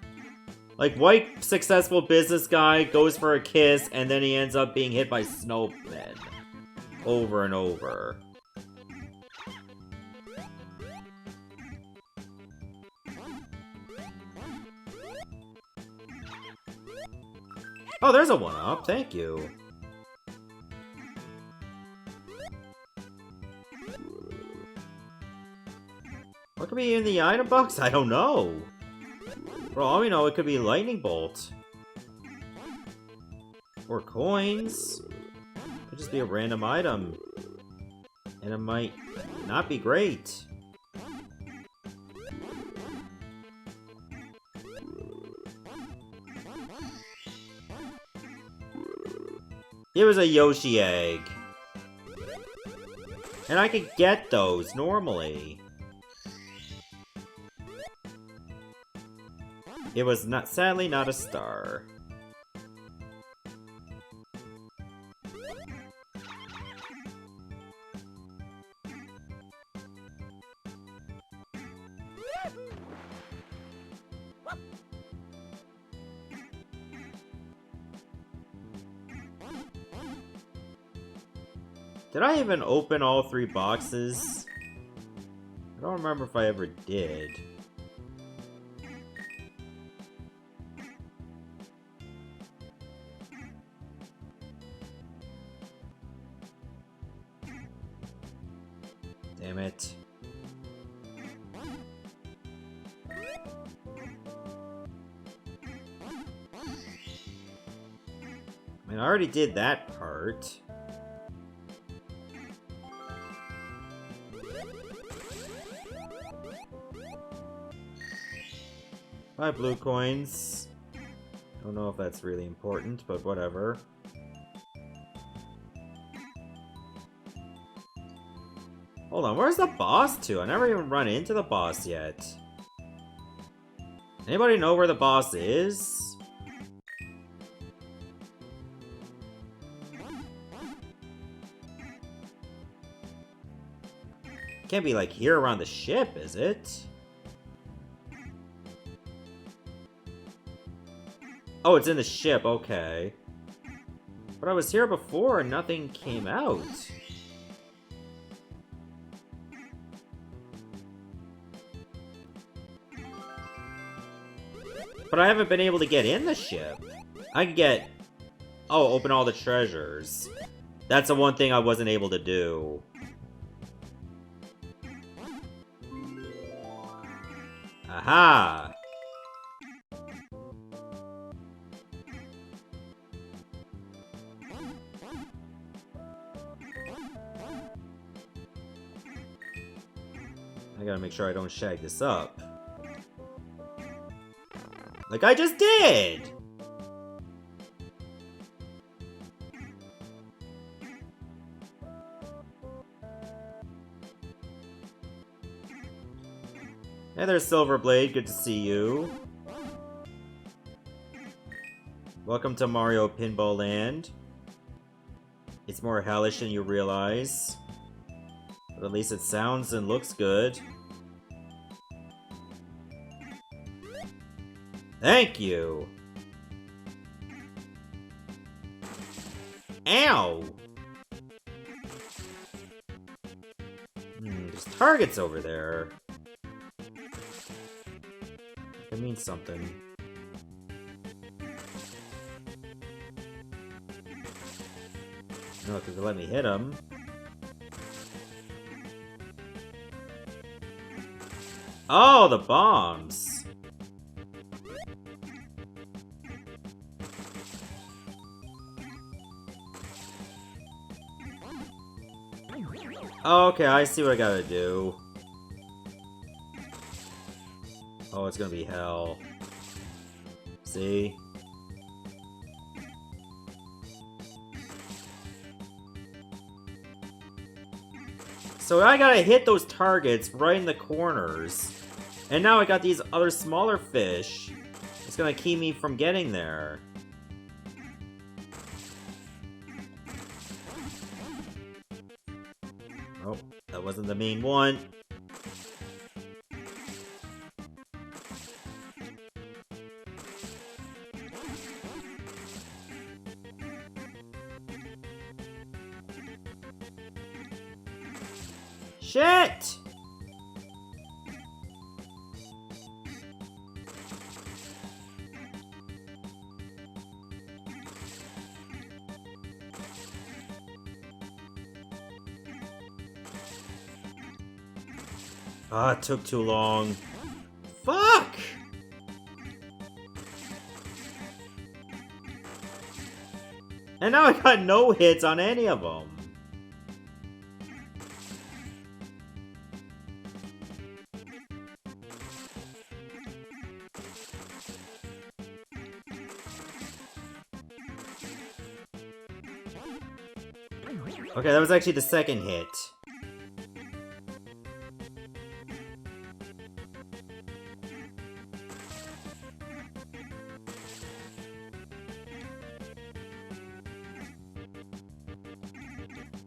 Like, white, successful business guy goes for a kiss, and then he ends up being hit by snowmen. Over and over. Oh, there's a 1-up. Thank you. What could be in the item box? I don't know. For all we know, it could be lightning bolt. Or coins. Could just be a random item. And it might not be great. It was a Yoshi egg. And I could get those normally. It was not, sadly, not a star. Did I even open all 3 boxes? I don't remember if I ever did. Damn it. I mean, I already did that part. Five blue coins. Don't know if that's really important, but whatever. Hold on, where's the boss to? I never even run into the boss yet. Anybody know where the boss is? Can't be like here around the ship, is it? Oh, it's in the ship, okay. But I was here before and nothing came out. But I haven't been able to get in the ship. I can get... Oh, open all the treasures. That's the one thing I wasn't able to do. Aha! I gotta make sure I don't shag this up. Like I just did! Hey there, Silverblade. Good to see you. Welcome to Mario Pinball Land. It's more hellish than you realize. But at least it sounds and looks good. Thank you! Ow! There's targets over there. It means something. No, because they let me hit him. Oh, the bombs! Okay, I see what I gotta do. Oh, it's gonna be hell. See? So I gotta hit those targets right in the corners. And now I got these other smaller fish. It's gonna keep me from getting there. Oh, that wasn't the main one. Shit! Ah, it took too long. Fuck! And now I got no hits on any of them. Okay, that was actually the second hit.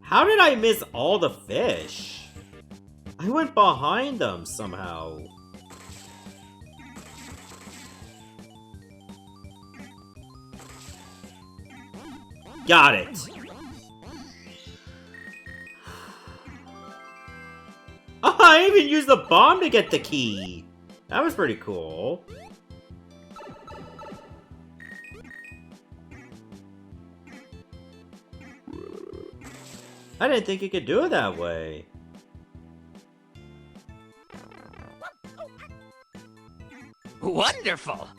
How did I miss all the fish? I went behind them somehow. Got it. Oh, I even used the bomb to get the key. That was pretty cool. I didn't think you could do it that way. Wonderful!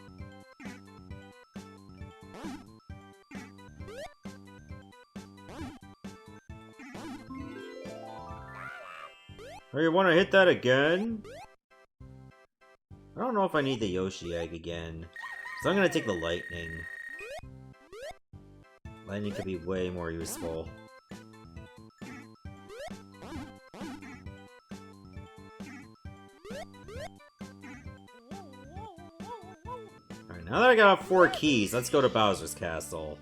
Oh, you want to hit that again? I don't know if I need the Yoshi egg again. So I'm gonna take the lightning. Lightning could be way more useful. Alright, now that I got 4 keys, let's go to Bowser's Castle.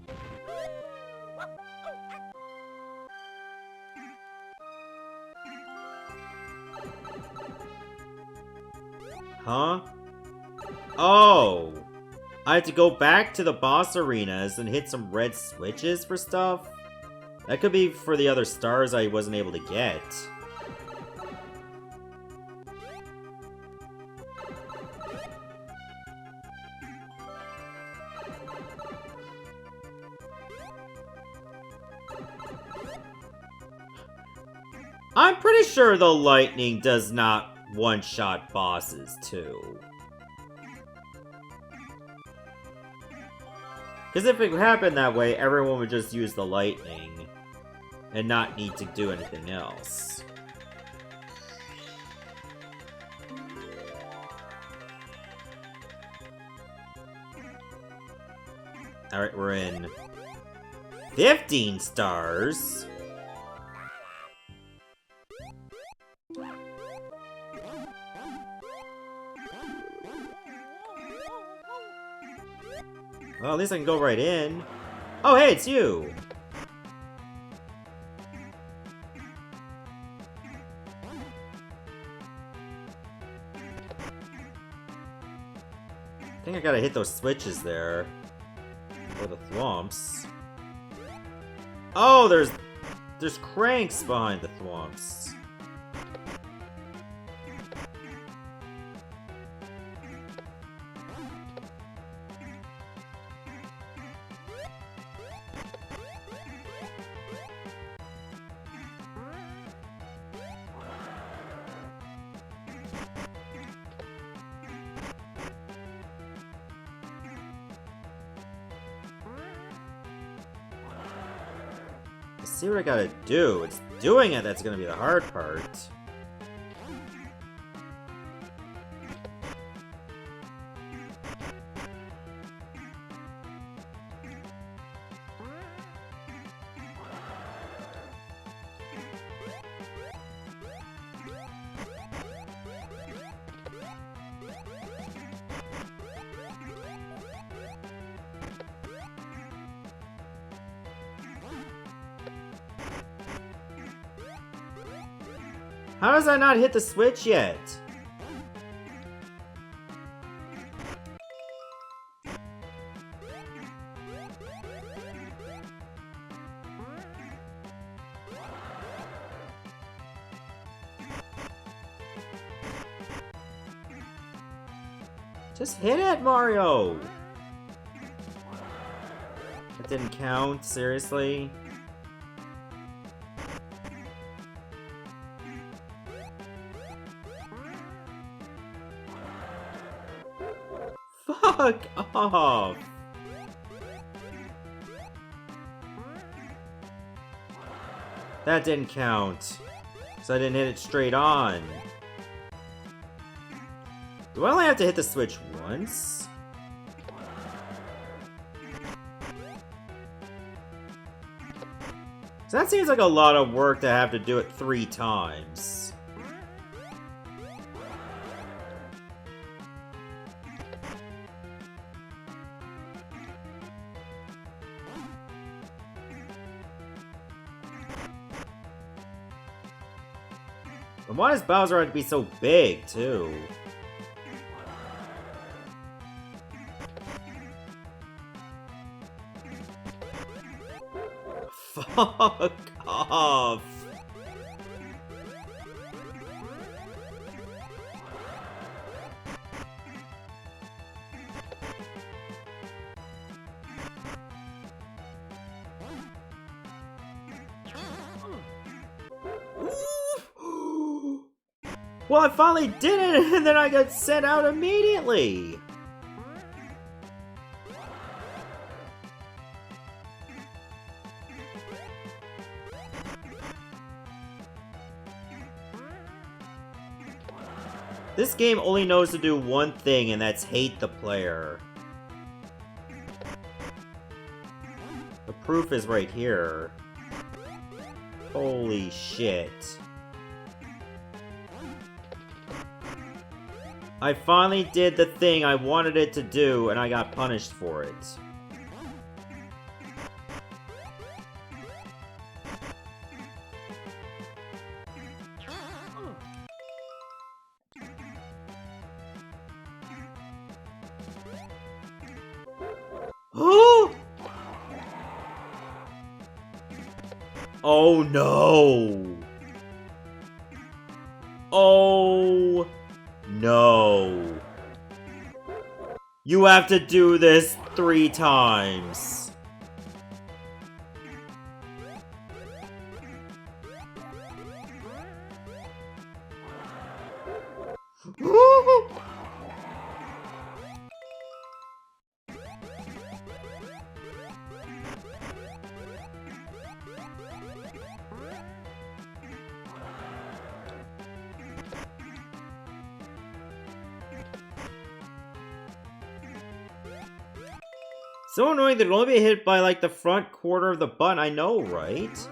Huh? Oh! I have to go back to the boss arenas and hit some red switches for stuff? That could be for the other stars I wasn't able to get. I'm pretty sure the lightning does not one-shot bosses, too. Because if it happened that way, everyone would just use the lightning and not need to do anything else. Alright, we're in 15 stars. Well, at least I can go right in. Oh, hey, it's you! I think I gotta hit those switches there. Or the thwomps. Oh, there's cranks behind the thwomps. Let's see what I gotta do. It's doing it that's gonna be the hard part. How does I not hit the switch yet? Just hit it, Mario! That didn't count, seriously? Fuck off! That didn't count. So I didn't hit it straight on. Do I only have to hit the switch once? So that seems like a lot of work to have to do it 3 times. And why does Bowser have to be so big, too? Fuck off! Well, I finally did it, and then I got sent out immediately! This game only knows to do one thing, and that's hate the player. The proof is right here. Holy shit. I finally did the thing I wanted it to do, and I got punished for it. Oh no! Oh no! You have to do this 3 times. So annoying that it'll only be hit by, like, the front quarter of the button. I know, right?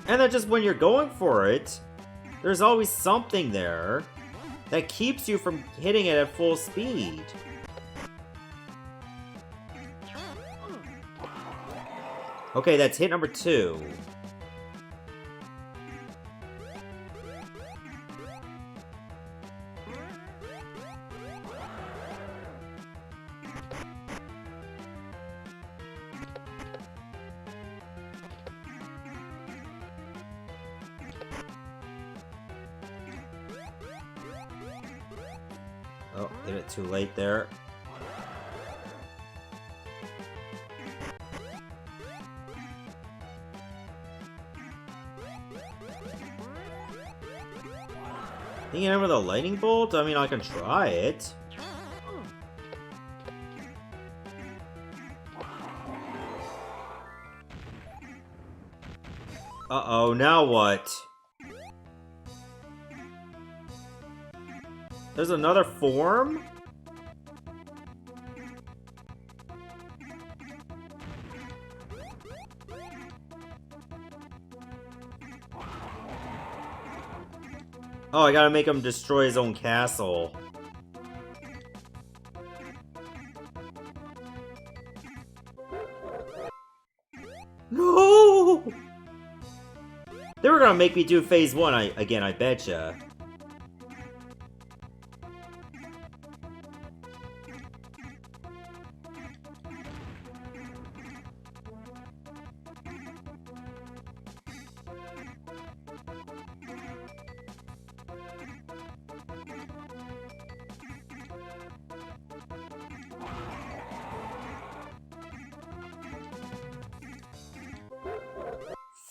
And then just when you're going for it, there's always something there that keeps you from hitting it at full speed. Okay, that's hit number 2. Oh, hit it too late there. Thinking over the lightning bolt? I mean, I can try it. Uh-oh, now what? There's another form? Oh, I gotta make him destroy his own castle. No! They were gonna make me do phase 1 again, I betcha.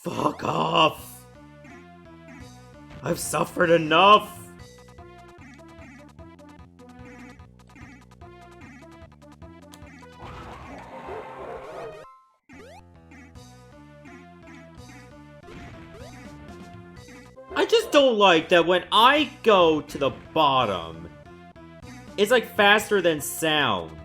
Fuck off! I've suffered enough! I just don't like that when I go to the bottom, it's like faster than sound.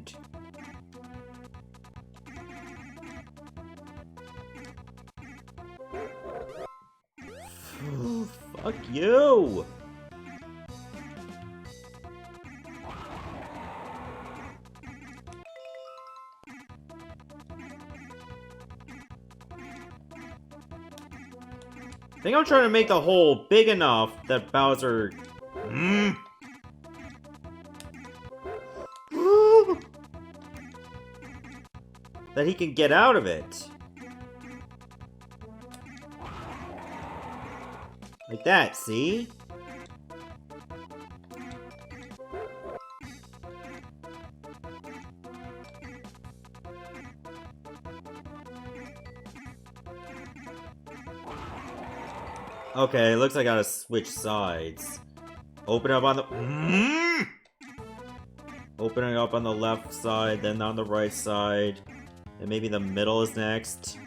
Fuck you! I think I'm trying to make the hole big enough that Bowser... that he can get out of it. Like that, see? Okay, looks like I gotta switch sides. Open up on the... Opening up on the left side, then on the right side. And maybe the middle is next.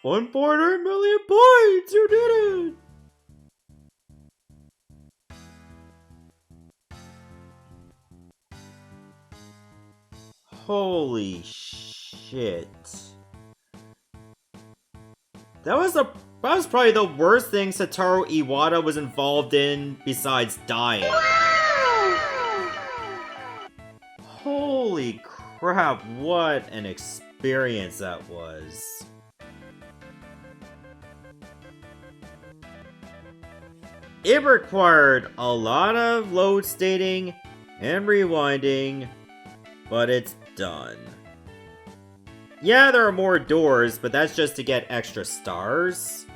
1.8 million points! You did it! Holy shit. That was probably the worst thing Satoru Iwata was involved in besides dying. Holy crap, what an experience that was. It required a lot of load stating and rewinding, but it's done. Yeah, there are more doors, but that's just to get extra stars.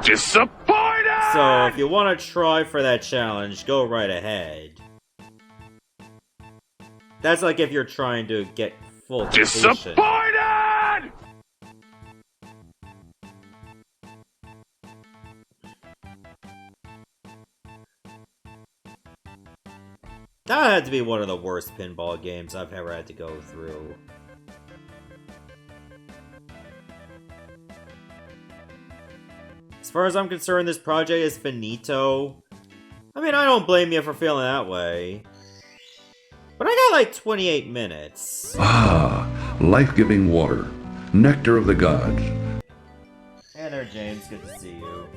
Disappointed! So, if you want to try for that challenge, go right ahead. That's like if you're trying to get full completion. Disappointed! That had to be one of the worst pinball games I've ever had to go through. As far as I'm concerned, this project is finito. I mean, I don't blame you for feeling that way. But I got like 28 minutes. Ah, life-giving water, nectar of the gods. Hey there, James. Good to see you.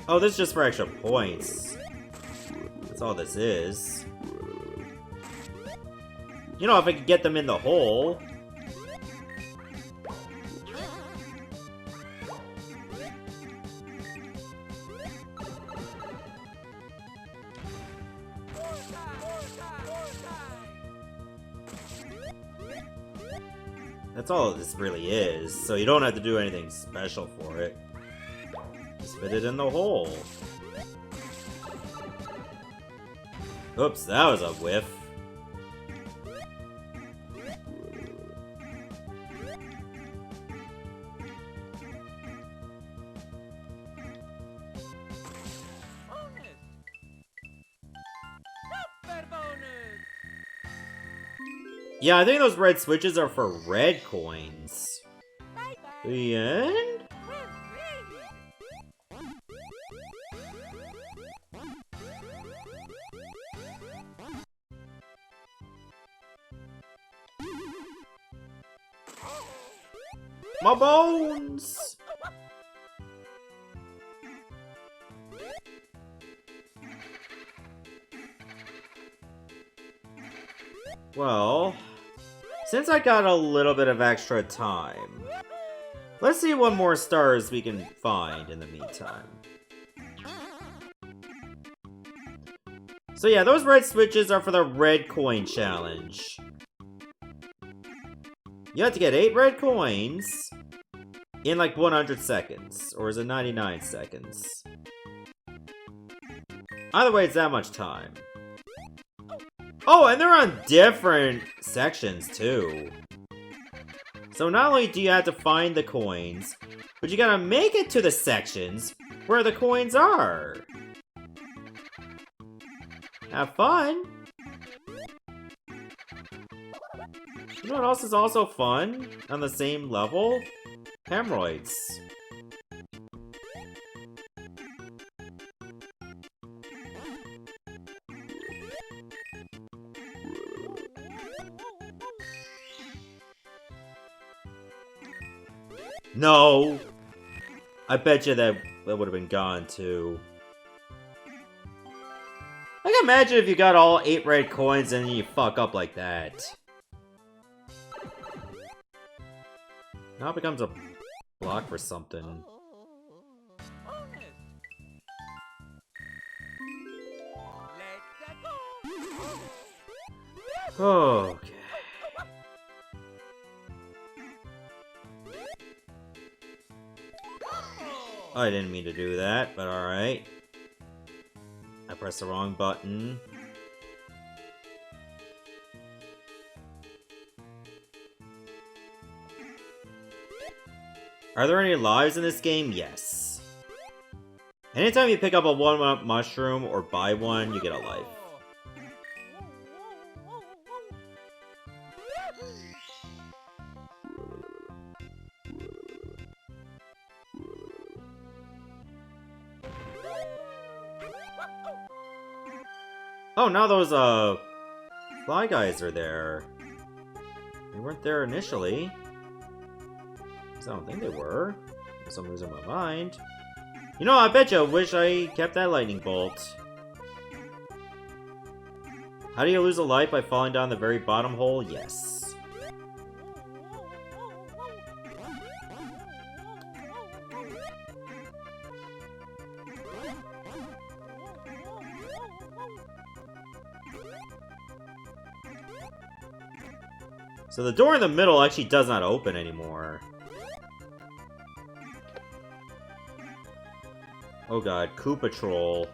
Oh, this is just for extra points. That's all this is. You know, if I could get them in the hole. That's all this really is, so you don't have to do anything special for it. Just fit it in the hole. Oops, that was a whiff. Yeah, I think those red switches are for red coins. The end? My bones! Well, since I got a little bit of extra time, let's see what more stars we can find in the meantime. So yeah, those red switches are for the red coin challenge. You have to get 8 red coins in like 100 seconds. Or is it 99 seconds? Either way, it's that much time. Oh, and they're on different sections too. So not only do you have to find the coins, but you gotta make it to the sections where the coins are. Have fun! You know what else is also fun on the same level? Hemorrhoids. No! I bet you that would have been gone too. I can imagine if you got all 8 red coins and you fuck up like that. Now it becomes a block for something. Okay. I didn't mean to do that, but alright. I press the wrong button. Are there any lives in this game? Yes. Anytime you pick up a 1-up mushroom or buy one, you get a life. Oh, now those, fly guys are there. They weren't there initially. I don't think they were. Guess I'm losing my mind. You know, I bet you I wish I kept that lightning bolt. How do you lose a life by falling down the very bottom hole? Yes. So the door in the middle actually does not open anymore. Oh god, Koopa Troll.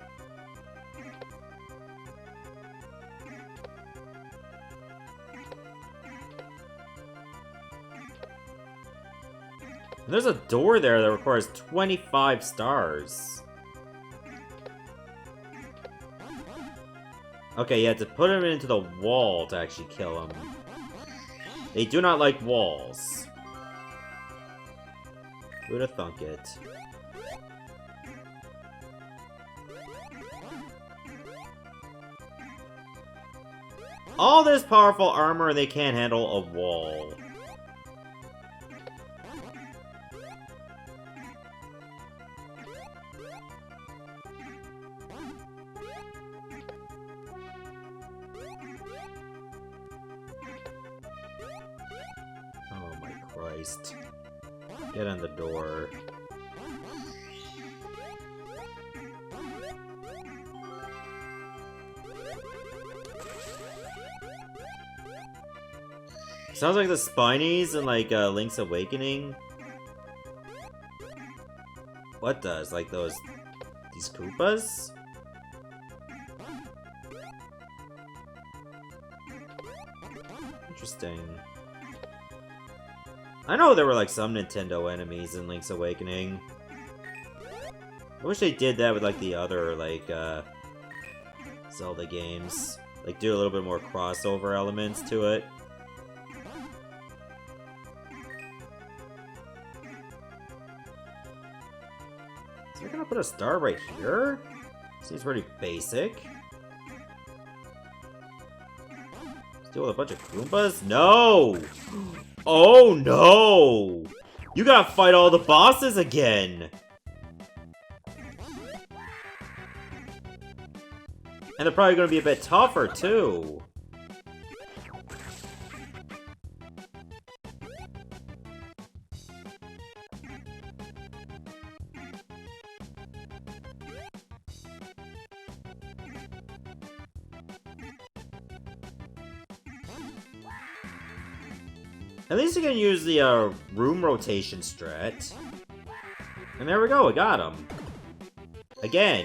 And there's a door there that requires 25 stars. Okay, you have to put him into the wall to actually kill him. They do not like walls. Who'd have thunk it? All this powerful armor and they can't handle a wall. Oh my Christ. Get on the door. Sounds like the Spinies in, like, Link's Awakening. What does? Like these Koopas? Interesting. I know there were, like, some Nintendo enemies in Link's Awakening. I wish they did that with, like, the other, like, Zelda games. Like, do a little bit more crossover elements to it. Is it gonna put a star right here? Seems pretty basic. Let's deal with a bunch of Goombas? No! Oh no! You gotta fight all the bosses again! And they're probably gonna be a bit tougher too. At least you can use the room rotation strat. And there we go, I got him. Again.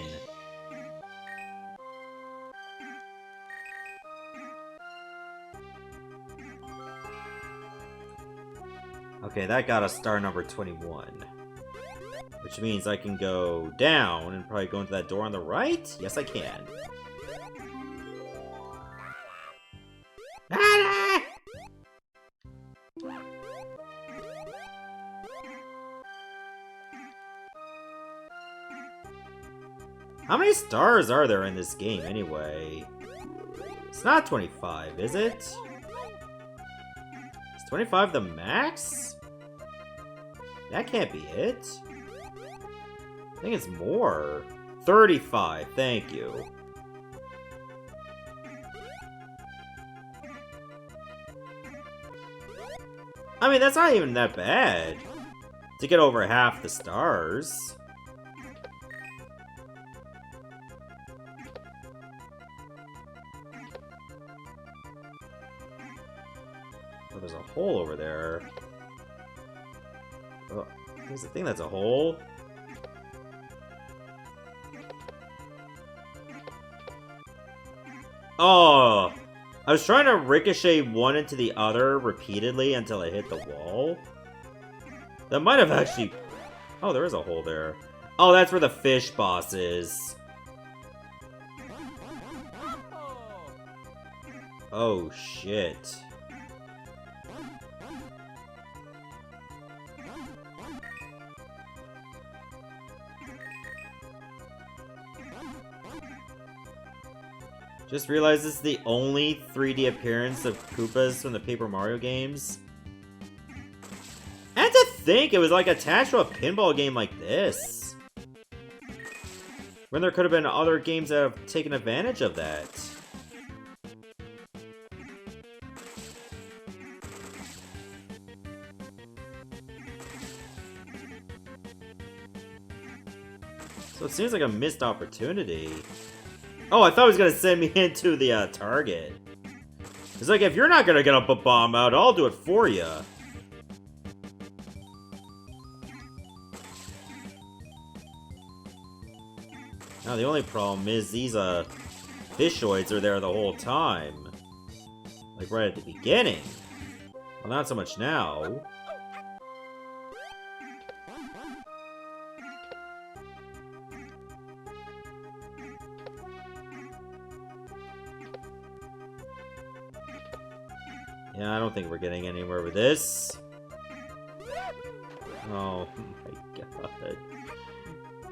Okay, that got us star number 21. Which means I can go down and probably go into that door on the right? Yes, I can. How many stars are there in this game, anyway? It's not 25, is it? Is 25 the max? That can't be it. I think it's more. 35, thank you. I mean, that's not even that bad. To get over half the stars. Oh, there's a hole over there. Oh, here's the thing that's a hole. Oh! I was trying to ricochet one into the other repeatedly until it hit the wall. That might have actually... Oh, there is a hole there. Oh, that's where the fish boss is. Oh, shit. Just realized this is the only 3D appearance of Koopas from the Paper Mario games. And to think it was like attached to a pinball game like this. When there could have been other games that have taken advantage of that. So it seems like a missed opportunity. Oh, I thought it was gonna send me into the target. It's like, if you're not gonna get a bomb out, I'll do it for you. Now the only problem is these fishoids are there the whole time. Like right at the beginning. Well, not so much now. Yeah, I don't think we're getting anywhere with this. Oh my god.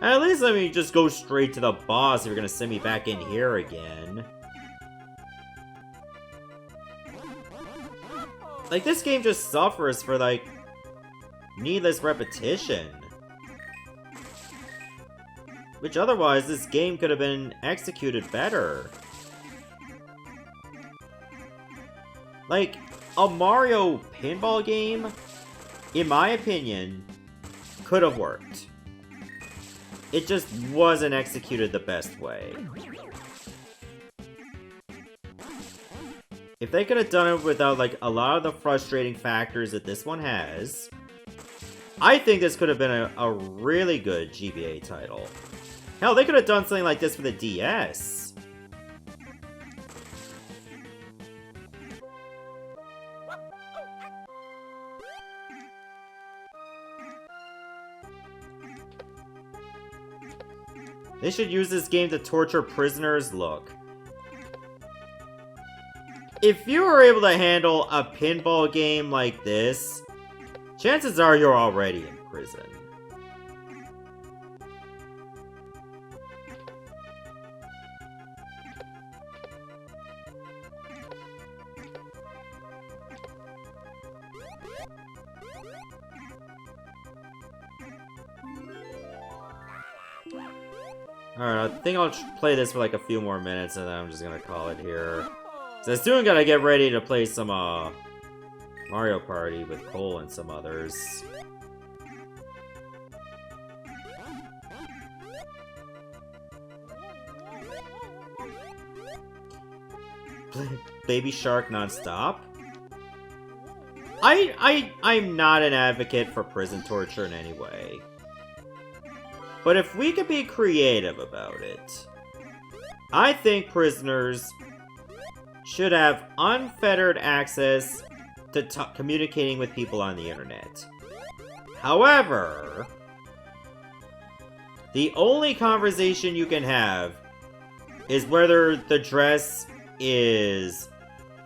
At least let me just go straight to the boss if you're gonna send me back in here again. Like, this game just suffers for, like, needless repetition. Which otherwise, this game could have been executed better. Like, a Mario pinball game, in my opinion, could have worked. It just wasn't executed the best way. If they could have done it without, like, a lot of the frustrating factors that this one has, I think this could have been a really good GBA title. Hell, they could have done something like this for the DS. They should use this game to torture prisoners. Look. If you were able to handle a pinball game like this, chances are you're already in prison. Alright, I think I'll play this for like a few more minutes and then I'm just gonna call it here. So I soon gotta get ready to play some Mario Party with Cole and some others. Baby Shark non-stop? I'm not an advocate for prison torture in any way. But if we could be creative about it, I think prisoners should have unfettered access to communicating with people on the internet. However, the only conversation you can have is whether the dress is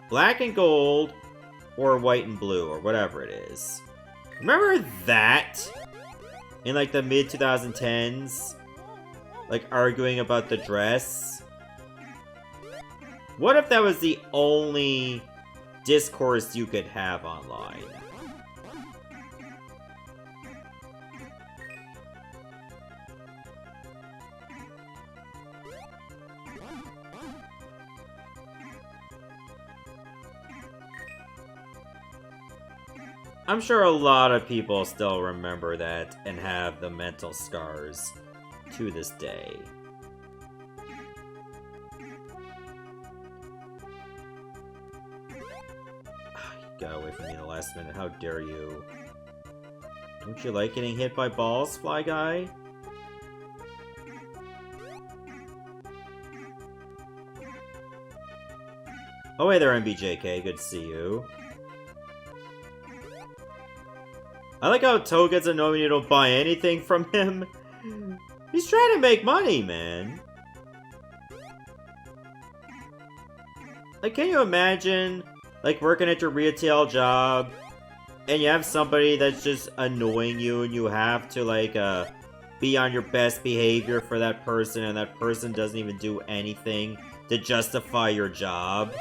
black and gold or white and blue or whatever it is. Remember that? In like the mid-2010s? Like arguing about the dress? What if that was the only discourse you could have online? I'm sure a lot of people still remember that and have the mental scars to this day. You got away from me the last minute, how dare you? Don't you like getting hit by balls, Fly Guy? Oh, hey there, MBJK. Good to see you. I like how Toad gets annoyed when you don't buy anything from him. He's trying to make money, man. Like, can you imagine, like, working at your retail job, and you have somebody that's just annoying you, and you have to, like, be on your best behavior for that person, and that person doesn't even do anything to justify your job?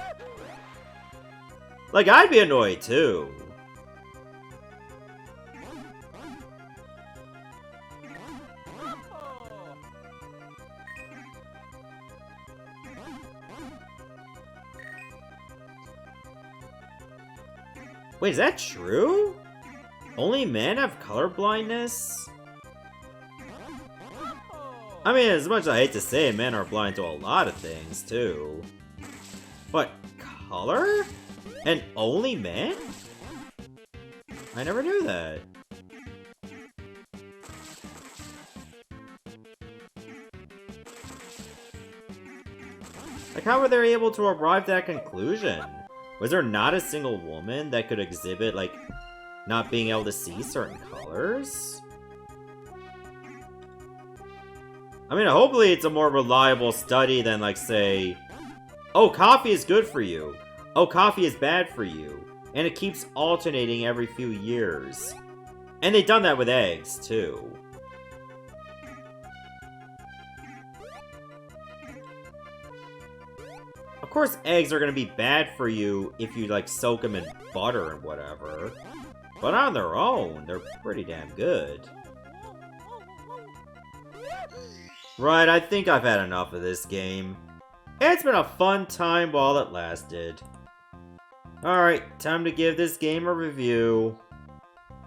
Like, I'd be annoyed, too. Wait, is that true? Only men have color blindness? I mean, as much as I hate to say it, men are blind to a lot of things, too. But color? And only men? I never knew that. Like, how were they able to arrive at that conclusion? Was there not a single woman that could exhibit, like, not being able to see certain colors? I mean, hopefully it's a more reliable study than, like, say, oh, coffee is good for you. Oh, coffee is bad for you. And it keeps alternating every few years. And they've done that with eggs, too. Of course, eggs are gonna be bad for you if you, like, soak them in butter and whatever. But on their own, they're pretty damn good. Right, I think I've had enough of this game. It's been a fun time while it lasted. Alright, time to give this game a review.